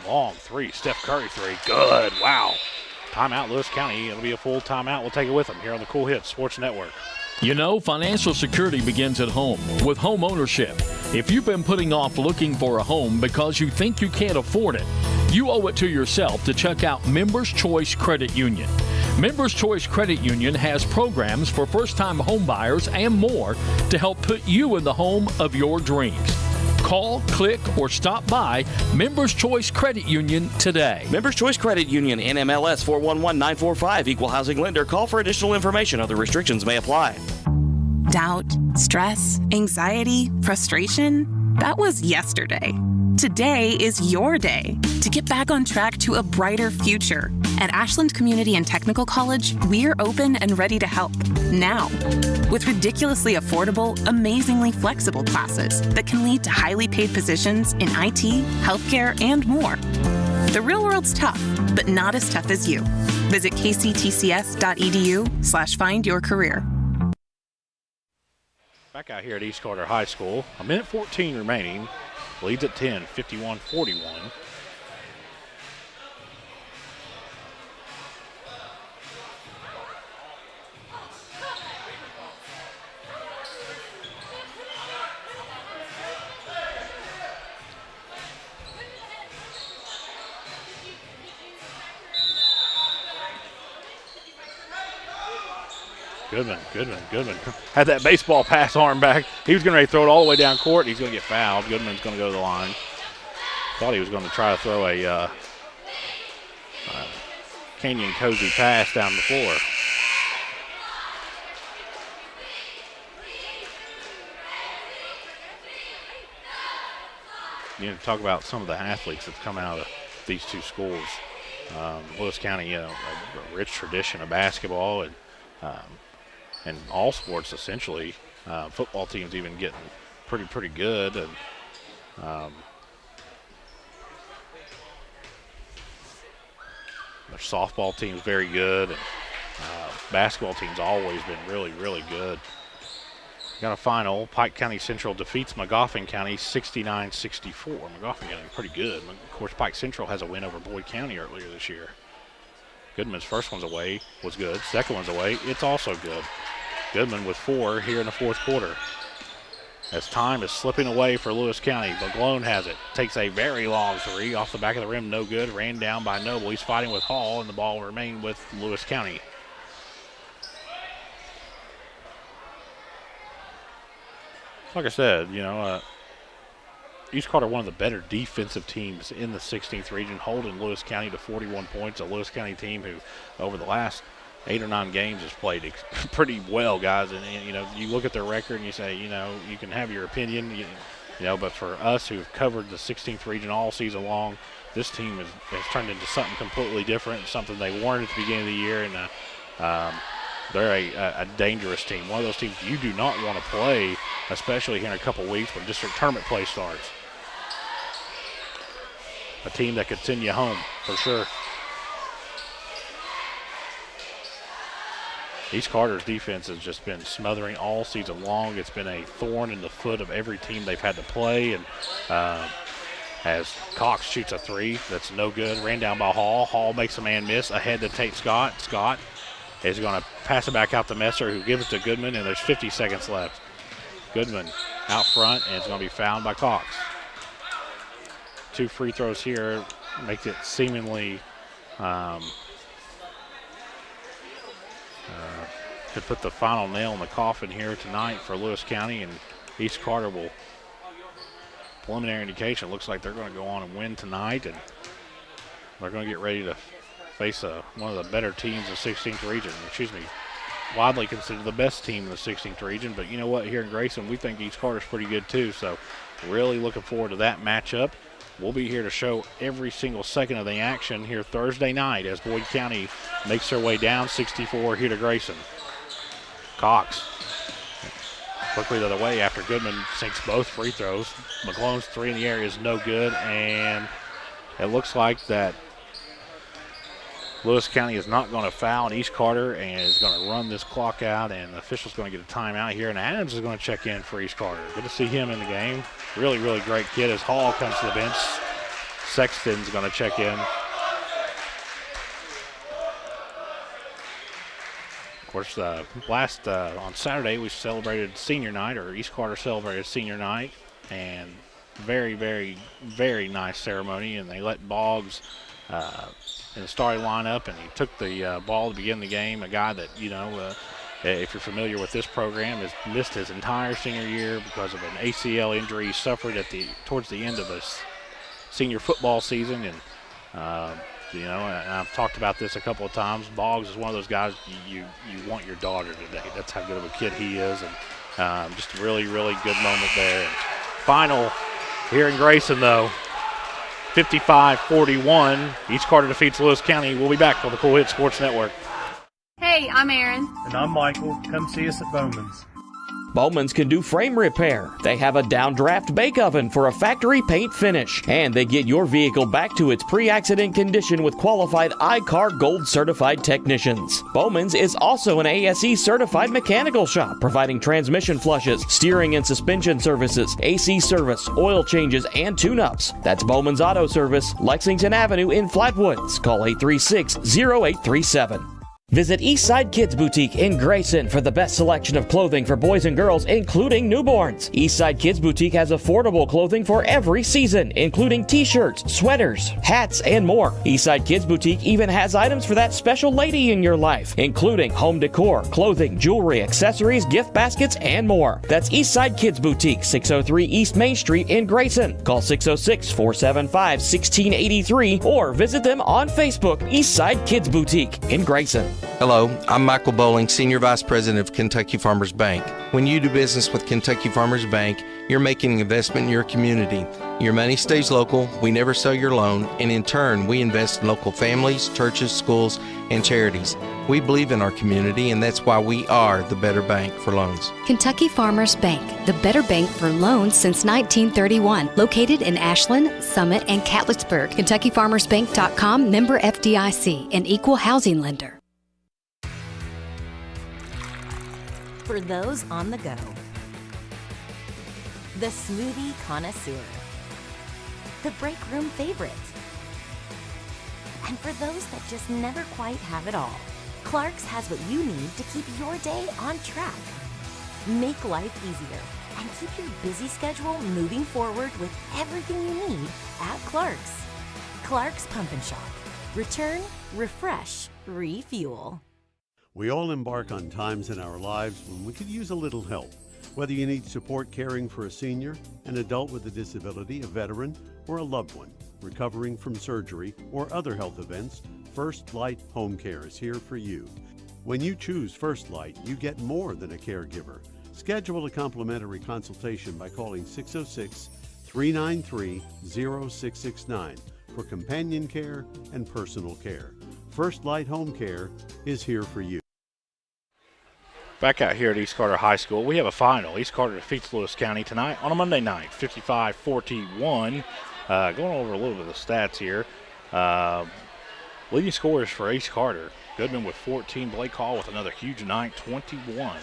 Long three, Steph Curry three, good, wow. Timeout, Lewis County. It'll be a full timeout. We'll take it with them here on the Cool Hits Sports Network. You know, financial security begins at home with home ownership. If you've been putting off looking for a home because you think you can't afford it, you owe it to yourself to check out Members Choice Credit Union. Members Choice Credit Union has programs for first-time home buyers and more to help put you in the home of your dreams. Call, click, or stop by Members Choice Credit Union today. Members Choice Credit Union, NMLS 411945, Equal Housing Lender. Call for additional information. Other restrictions may apply. Doubt, stress, anxiety, frustration. That was yesterday. Today is your day to get back on track to a brighter future. At Ashland Community and Technical College, we're open and ready to help now. With ridiculously affordable, amazingly flexible classes that can lead to highly paid positions in IT, healthcare, and more. The real world's tough, but not as tough as you. Visit kctcs.edu/findyourcareer. Back out here at East Carter High School. A minute 14 remaining. Leads at 10, 51-41. Goodman had that baseball pass arm back. He was going to throw it all the way down court. He's going to get fouled. Goodman's going to go to the line. Thought he was going to try to throw a Canyon Cozy pass down the floor. You know, talk about some of the athletes that come out of these two schools. Lewis County, a rich tradition of basketball and all sports essentially. Football teams even getting pretty good, and their softball team's very good, and basketball team's always been really good. Got a final. Pike County Central defeats Magoffin County 69-64. Magoffin County pretty good. Of course, Pike Central has a win over Boyd County earlier this year. Goodman's first one's away was good. Second one's away, it's also good. Goodman with 4 here in the fourth quarter. As time is slipping away for Lewis County, Baglone has it. Takes a very long three off the back of the rim, no good. Ran down by Noble. He's fighting with Hall, and the ball remained with Lewis County. Like I said, East Carter, one of the better defensive teams in the 16th region, holding Lewis County to 41 points. A Lewis County team who, over the last 8 or 9 games, has played pretty well, guys. And you look at their record and you say, you can have your opinion, but for us who've covered the 16th region all season long, this team has turned into something completely different, something they weren't at the beginning of the year. And they're a dangerous team. One of those teams you do not want to play, especially here in a couple weeks when district tournament play starts. A team that could send you home for sure. East Carter's defense has just been smothering all season long. It's been a thorn in the foot of every team they've had to play. And as Cox shoots a three, that's no good. Ran down by Hall. Hall makes a man miss ahead to Tate Scott. Scott is going to pass it back out to Messer, who gives it to Goodman, and there's 50 seconds left. Goodman out front, and it's going to be fouled by Cox. 2 free throws here make it seemingly could put the final nail in the coffin here tonight for Lewis County, and East Carter will, preliminary indication, looks like they're going to go on and win tonight, and they're going to get ready to face one of the better teams in the 16th region. Widely considered the best team in the 16th region, but you know what, here in Grayson, we think East Carter's pretty good too, so really looking forward to that matchup. we'll be here to show every single second of the action here Thursday night as Boyd County makes their way down 64 here to Grayson. Cox quickly the other way after Goodman sinks both free throws. McClone's three in the air is no good, and it looks like that Lewis County is not going to foul East Carter and is going to run this clock out, and the official's going to get a timeout here, and Adams is going to check in for East Carter. Good to see him in the game. Really, really great kid as Hall comes to the bench. Sexton's going to check in. Of course, on Saturday we celebrated senior night, or East Carter celebrated senior night, and very, very, very nice ceremony. And they let Boggs in the starting lineup, and he took the ball to begin the game. A guy that, if you're familiar with this program, has missed his entire senior year because of an ACL injury he suffered towards the end of his senior football season. And and I've talked about this a couple of times. Boggs is one of those guys you want your daughter today. That's how good of a kid he is, and just a really, really good moment there. And final here in Grayson, though, 55-41. East Carter defeats Lewis County. We'll be back on the Cool Hit Sports Network. Hey, I'm Aaron. And I'm Michael. Come see us at Bowman's. Bowman's can do frame repair. They have a downdraft bake oven for a factory paint finish. And they get your vehicle back to its pre-accident condition with qualified iCar Gold certified technicians. Bowman's is also an ASE certified mechanical shop, providing transmission flushes, steering and suspension services, AC service, oil changes, and tune-ups. That's Bowman's Auto Service, Lexington Avenue in Flatwoods. Call 836-0837. Visit Eastside Kids Boutique in Grayson for the best selection of clothing for boys and girls, including newborns. Eastside Kids Boutique has affordable clothing for every season, including t-shirts, sweaters, hats, and more. Eastside Kids Boutique even has items for that special lady in your life, including home decor, clothing, jewelry, accessories, gift baskets, and more. That's Eastside Kids Boutique, 603 East Main Street in Grayson. Call 606-475-1683 or visit them on Facebook, Eastside Kids Boutique in Grayson. Hello, I'm Michael Bowling, Senior Vice President of Kentucky Farmers Bank. When you do business with Kentucky Farmers Bank, you're making an investment in your community. Your money stays local, we never sell your loan, and in turn, we invest in local families, churches, schools, and charities. We believe in our community, and that's why we are the better bank for loans. Kentucky Farmers Bank, the better bank for loans since 1931. Located in Ashland, Summit, and Catlettsburg. KentuckyFarmersBank.com, member FDIC, an equal housing lender. For those on the go, the smoothie connoisseur, the break room favorite, and for those that just never quite have it all, Clark's has what you need to keep your day on track. Make life easier and keep your busy schedule moving forward with everything you need at Clark's. Clark's Pump and Shop. Return, refresh, refuel. We all embark on times in our lives when we could use a little help. Whether you need support caring for a senior, an adult with a disability, a veteran, or a loved one recovering from surgery or other health events, First Light Home Care is here for you. When you choose First Light, you get more than a caregiver. Schedule a complimentary consultation by calling 606-393-0669 for companion care and personal care. First Light Home Care is here for you. Back out here at East Carter High School, we have a final. East Carter defeats Lewis County tonight on a Monday night, 55-41. Going over a little bit of the stats here. Leading scorers for East Carter, Goodman with 14, Blake Hall with another huge night, 21.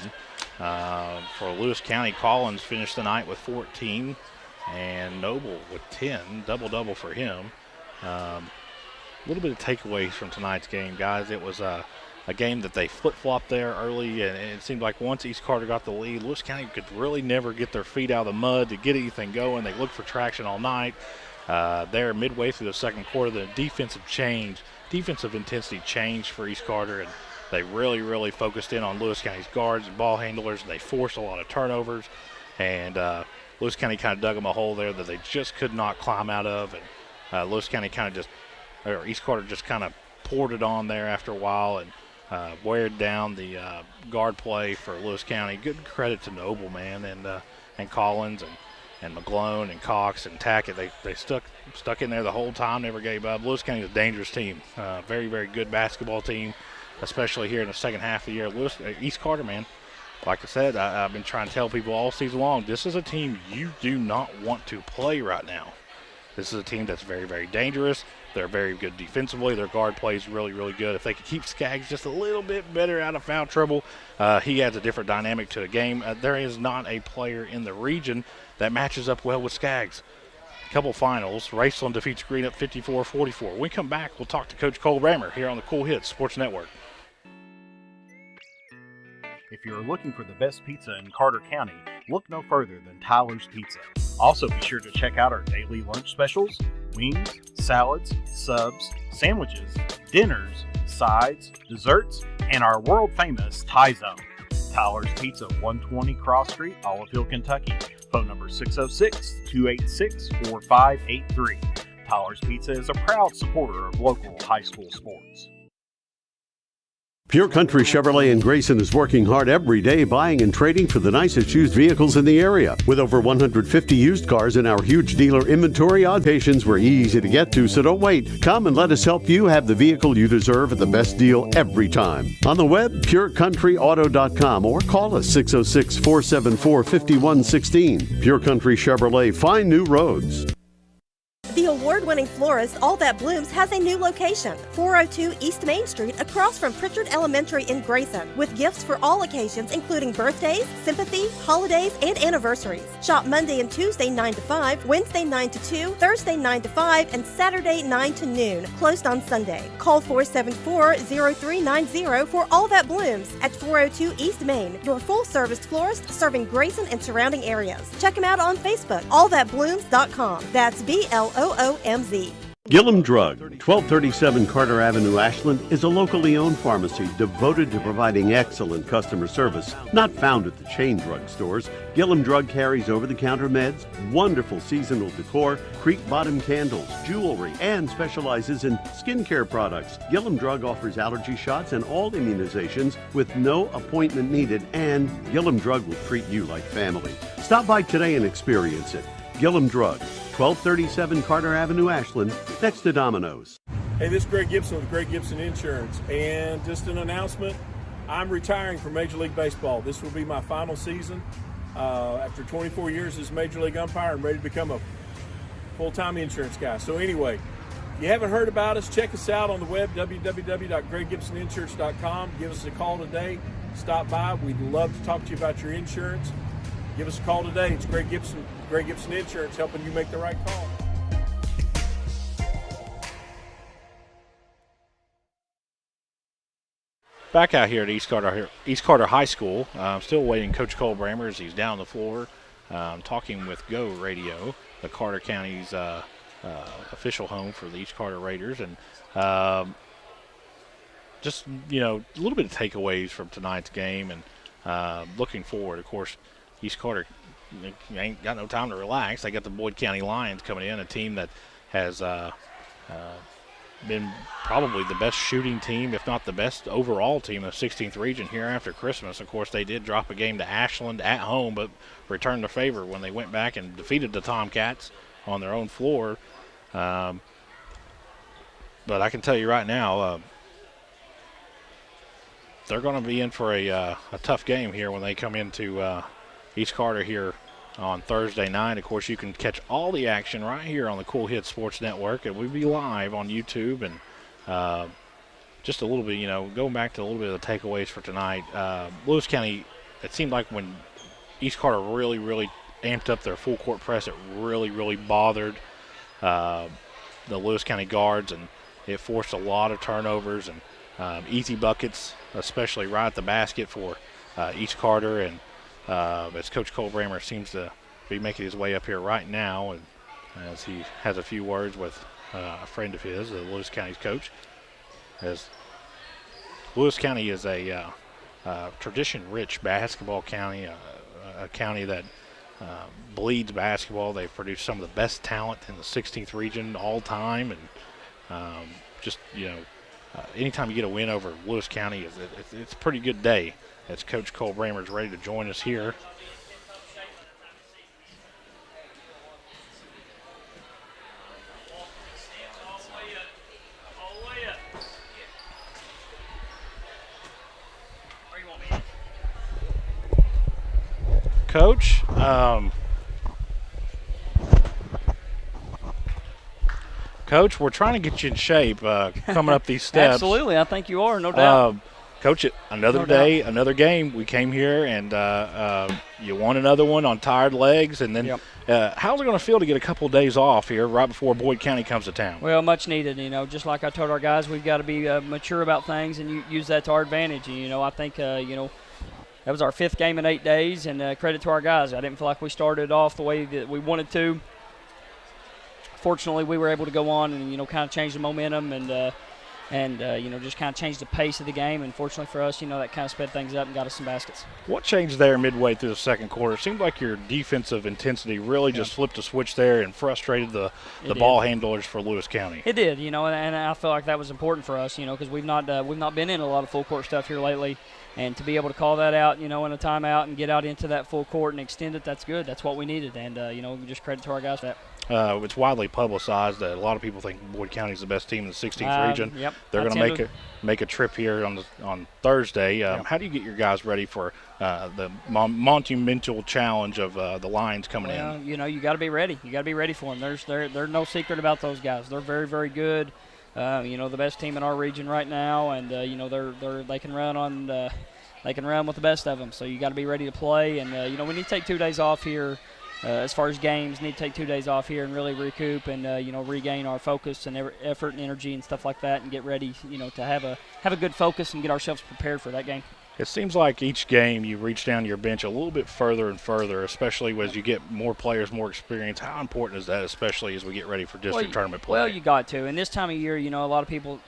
For Lewis County, Collins finished the night with 14, and Noble with 10, double-double for him. A little bit of takeaways from tonight's game, guys. It was a game that they flip-flopped there early, and it seemed like once East Carter got the lead, Lewis County could really never get their feet out of the mud to get anything going. They looked for traction all night. There midway through the second quarter, the defensive intensity changed for East Carter, and they really, really focused in on Lewis County's guards and ball handlers, and they forced a lot of turnovers. And Lewis County kind of dug them a hole there that they just could not climb out of, and Lewis County East Carter just kind of poured it on there after a while and weared down the guard play for Lewis County. Good credit to Noble, man, and Collins, and McGlone and Cox and Tackett, they stuck in there the whole time, never gave up. Lewis County is a dangerous team, very, very good basketball team, especially here in the second half of the year. East Carter, man, like I said, I've been trying to tell people all season long, this is a team you do not want to play right now. This is a team that's very, very dangerous. They're very good defensively. Their guard plays really, really good. If they could keep Skaggs just a little bit better out of foul trouble, he adds a different dynamic to the game. There is not a player in the region that matches up well with Skaggs. Couple finals. Raceland defeats Greenup 54-44. When we come back, we'll talk to Coach Cole Brammer here on the Cool Hits Sports Network. If you're looking for the best pizza in Carter County, look no further than Tyler's Pizza. Also, be sure to check out our daily lunch specials, wings, salads, subs, sandwiches, dinners, sides, desserts, and our world-famous Thai Zone. Tyler's Pizza, 120 Cross Street, Olive Hill, Kentucky. Phone number 606-286-4583. Tyler's Pizza is a proud supporter of local high school sports. Pure Country Chevrolet in Grayson is working hard every day buying and trading for the nicest used vehicles in the area. With over 150 used cars in our huge dealer inventory, odd locations we're easy to get to, so don't wait. Come and let us help you have the vehicle you deserve at the best deal every time. On the web, purecountryauto.com, or call us 606-474-5116. Pure Country Chevrolet, find new roads. The award-winning florist All That Blooms has a new location, 402 East Main Street, across from Pritchard Elementary in Grayson, with gifts for all occasions including birthdays, sympathy, holidays, and anniversaries. Shop Monday and Tuesday 9 to 5, Wednesday 9 to 2, Thursday 9 to 5, and Saturday 9 to noon, closed on Sunday. Call 474-0390 for All That Blooms at 402 East Main, your full-service florist serving Grayson and surrounding areas. Check them out on Facebook, allthatblooms.com. That's BLOOMZ. Gillum Drug, 1237 Carter Avenue, Ashland, is a locally owned pharmacy devoted to providing excellent customer service, not found at the chain drug stores. Gillum Drug carries over-the-counter meds, wonderful seasonal decor, creek bottom candles, jewelry, and specializes in skincare products. Gillum Drug offers allergy shots and all immunizations with no appointment needed, and Gillum Drug will treat you like family. Stop by today and experience it. Gillum Drug, 1237 Carter Avenue, Ashland, next to Domino's. Hey, this is Greg Gibson with Greg Gibson Insurance, and just an announcement, I'm retiring from Major League Baseball. This will be my final season. After 24 years as Major League umpire, I'm ready to become a full-time insurance guy. So anyway, if you haven't heard about us, check us out on the web, www.greggibsoninsurance.com. Give us a call today. Stop by. We'd love to talk to you about your insurance. Give us a call today. It's Greg Gibson Insurance, helping you make the right call. Back out here at East Carter High School. I'm still waiting Coach Cole Brammer as he's down on the floor talking with Go Radio, the Carter County's official home for the East Carter Raiders. And just, a little bit of takeaways from tonight's game and looking forward. Of course, East Carter ain't got no time to relax. They got the Boyd County Lions coming in, a team that has been probably the best shooting team, if not the best overall team in the 16th region here after Christmas. Of course, they did drop a game to Ashland at home, but returned the favor when they went back and defeated the Tomcats on their own floor. But I can tell you right now, they're going to be in for a tough game here when they come into East Carter here on Thursday night. Of course, you can catch all the action right here on the Cool Hits Sports Network, and we'll be live on YouTube. And just a little bit, going back to a little bit of the takeaways for tonight. Lewis County, it seemed like when East Carter really, really amped up their full court press, it really, really bothered the Lewis County guards, and it forced a lot of turnovers and easy buckets, especially right at the basket for East Carter. And as Coach Cole Brammer seems to be making his way up here right now, and as he has a few words with a friend of his, the Lewis County's coach, as Lewis County is a tradition-rich basketball county, a county that bleeds basketball. They've produced some of the best talent in the 16th region all time, and anytime you get a win over Lewis County, it's a pretty good day. As Coach Cole Brammer is ready to join us here. Coach. Coach, we're trying to get you in shape coming up these steps. Absolutely, I think you are, no doubt. Coach, another day, another game. We came here and you won another one on tired legs. And then how's it going to feel to get a couple of days off here right before Boyd County comes to town? Well, much needed. Just like I told our guys, we've got to be mature about things and use that to our advantage. And, I think, that was our 5th game in 8 days, and credit to our guys. I didn't feel like we started off the way that we wanted to. Fortunately, we were able to go on and, kind of change the momentum and just kind of change the pace of the game. And fortunately for us, that kind of sped things up and got us some baskets. What changed there midway through the second quarter? It seemed like your defensive intensity really just flipped a switch there and frustrated the ball handlers for Lewis County. It did, and I feel like that was important for us, because we've not been in a lot of full court stuff here lately. And to be able to call that out, in a timeout and get out into that full court and extend it, that's good. That's what we needed. And, just credit to our guys for that. It's widely publicized that a lot of people think Boyd County is the best team in the 16th region. Yep. They're going to make a trip here on Thursday. How do you get your guys ready for the monumental challenge of the Lions coming in? You got to be ready. You got to be ready for them. There's no secret about those guys. They're very, very good. The best team in our region right now, and they can run on. They can run with the best of them. So you got to be ready to play, and we need to take 2 days off here. As far as games, need to take 2 days off here and really recoup and regain our focus and effort and energy and stuff like that, and get ready to have a good focus and get ourselves prepared for that game. It seems like each game you reach down your bench a little bit further and further, especially as you get more players, more experience. How important is that, especially as we get ready for district tournament play? Well, you got to. And this time of year, a lot of people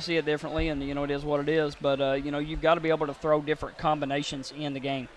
see it differently, and it is what it is. But you've got to be able to throw different combinations in the game.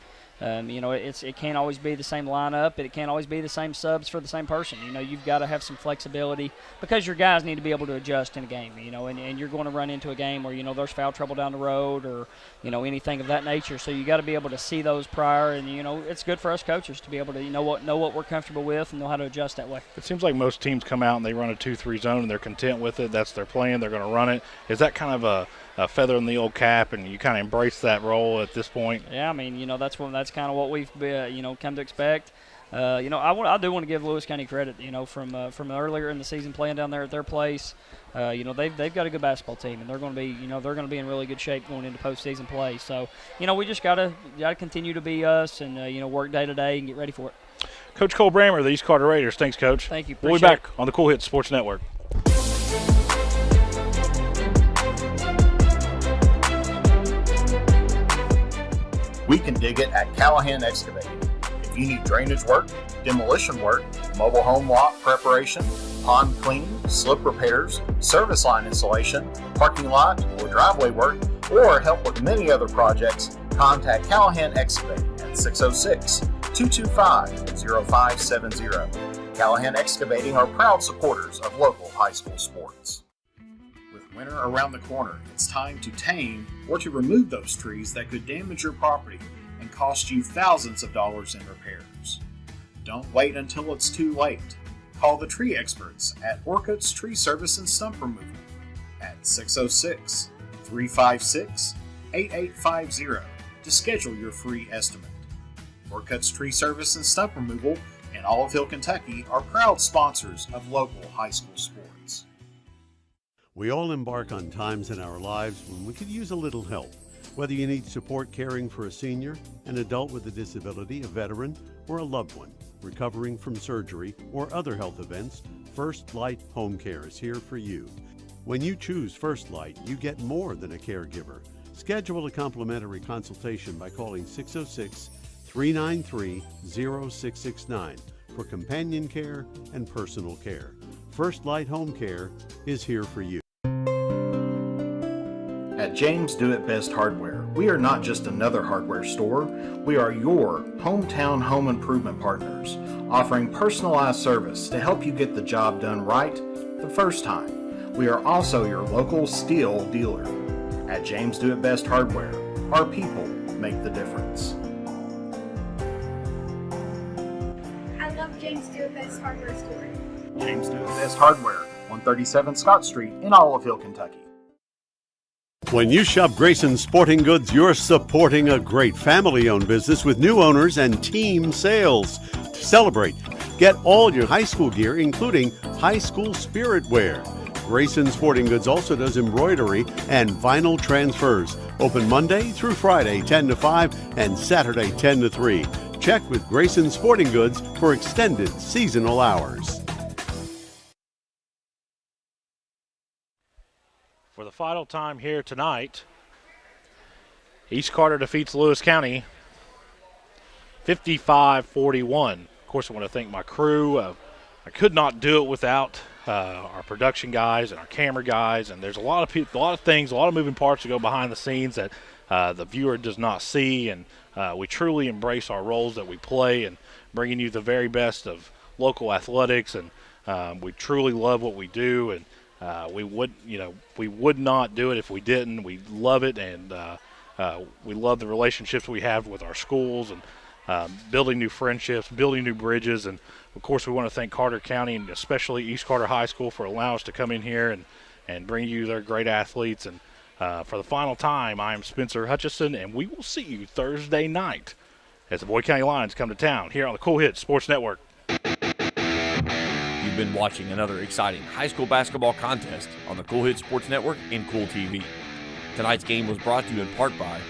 It can't always be the same lineup. It can't always be the same subs for the same person. You've got to have some flexibility because your guys need to be able to adjust in a game, and you're going to run into a game where, there's foul trouble down the road or, anything of that nature. So you got to be able to see those prior, and, it's good for us coaches to be able to know what we're comfortable with and know how to adjust that way. It seems like most teams come out and they run a 2-3 zone and they're content with it. That's their plan. They're going to run it. Is that kind of a feather in the old cap, and you kind of embrace that role at this point? Yeah, that's kind of what we've come to expect. I do want to give Lewis County credit, from earlier in the season playing down there at their place. They've got a good basketball team, and they're going to be in really good shape going into postseason play. So, we just got to continue to be us and work day to day and get ready for it. Coach Cole Brammer, the East Carter Raiders. Thanks, Coach. Thank you. We'll be back on the Cool Hits Sports Network. We can dig it at Callahan Excavating. If you need drainage work, demolition work, mobile home lot preparation, pond cleaning, slip repairs, service line installation, parking lot or driveway work, or help with many other projects, contact Callahan Excavating at 606-225-0570. Callahan Excavating are proud supporters of local high school sports. With winter around the corner, it's time to tame or to remove those trees that could damage your property and cost you thousands of dollars in repairs. Don't wait until it's too late. Call the tree experts at Orcutt's Tree Service and Stump Removal at 606-356-8850 to schedule your free estimate. Orcutt's Tree Service and Stump Removal in Olive Hill, Kentucky are proud sponsors of local high school sports. We all embark on times in our lives when we could use a little help. Whether you need support caring for a senior, an adult with a disability, a veteran, or a loved one recovering from surgery or other health events, First Light Home Care is here for you. When you choose First Light, you get more than a caregiver. Schedule a complimentary consultation by calling 606-393-0669 for companion care and personal care. First Light Home Care is here for you. At James Do It Best Hardware, we are not just another hardware store, we are your hometown home improvement partners, offering personalized service to help you get the job done right the first time. We are also your local steel dealer. At James Do It Best Hardware, our people make the difference. I love James Do It Best Hardware store. James Do It Best Hardware, 137 Scott Street in Olive Hill, Kentucky. When you shop Grayson Sporting Goods, you're supporting a great family-owned business with new owners and team sales. To celebrate, get all your high school gear, including high school spirit wear. Grayson Sporting Goods also does embroidery and vinyl transfers. Open Monday through Friday, 10 to 5, and Saturday, 10 to 3. Check with Grayson Sporting Goods for extended seasonal hours. For the final time here tonight, East Carter defeats Lewis County 55-41. Of course, I want to thank my crew. I could not do it without our production guys and our camera guys, and there's a lot of people, a lot of things, a lot of moving parts that go behind the scenes that the viewer does not see, and we truly embrace our roles that we play and bringing you the very best of local athletics, and we truly love what we do, and we would not do it if we didn't. We love it, and we love the relationships we have with our schools, and building new friendships, building new bridges, and of course we want to thank Carter County and especially East Carter High School for allowing us to come in here and bring you their great athletes. And for the final time, I am Spencer Hutchison, and we will see you Thursday night as the Boyd County Lions come to town here on the Cool Hits Sports Network. You've been watching another exciting high school basketball contest on the Cool Hits Sports Network and Cool TV. Tonight's game was brought to you in part by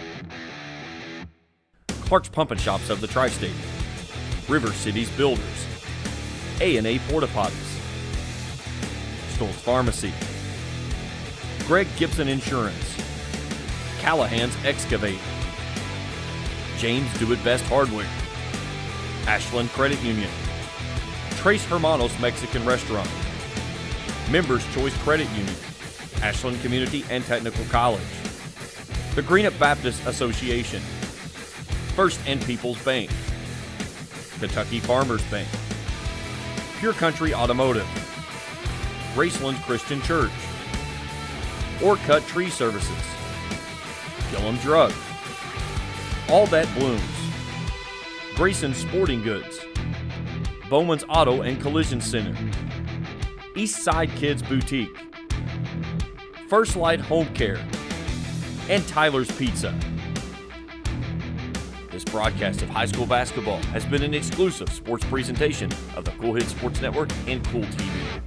Clark's Pump and Shops of the Tri-State, River Cities Builders, A&A Porta Potties, Stoll's Pharmacy, Greg Gibson Insurance, Callahan's Excavate, James Do It Best Hardware, Ashland Credit Union, Trace Hermanos Mexican Restaurant, Members Choice Credit Union, Ashland Community and Technical College, the Greenup Baptist Association, First and People's Bank, Kentucky Farmers Bank, Pure Country Automotive, Graceland Christian Church, Orcut Tree Services, Gillum Drug, All That Blooms, Grayson Sporting Goods, Bowman's Auto and Collision Center, East Side Kids Boutique, First Light Home Care, and Tyler's Pizza. This broadcast of high school basketball has been an exclusive sports presentation of the Cool Hits Sports Network and Cool TV.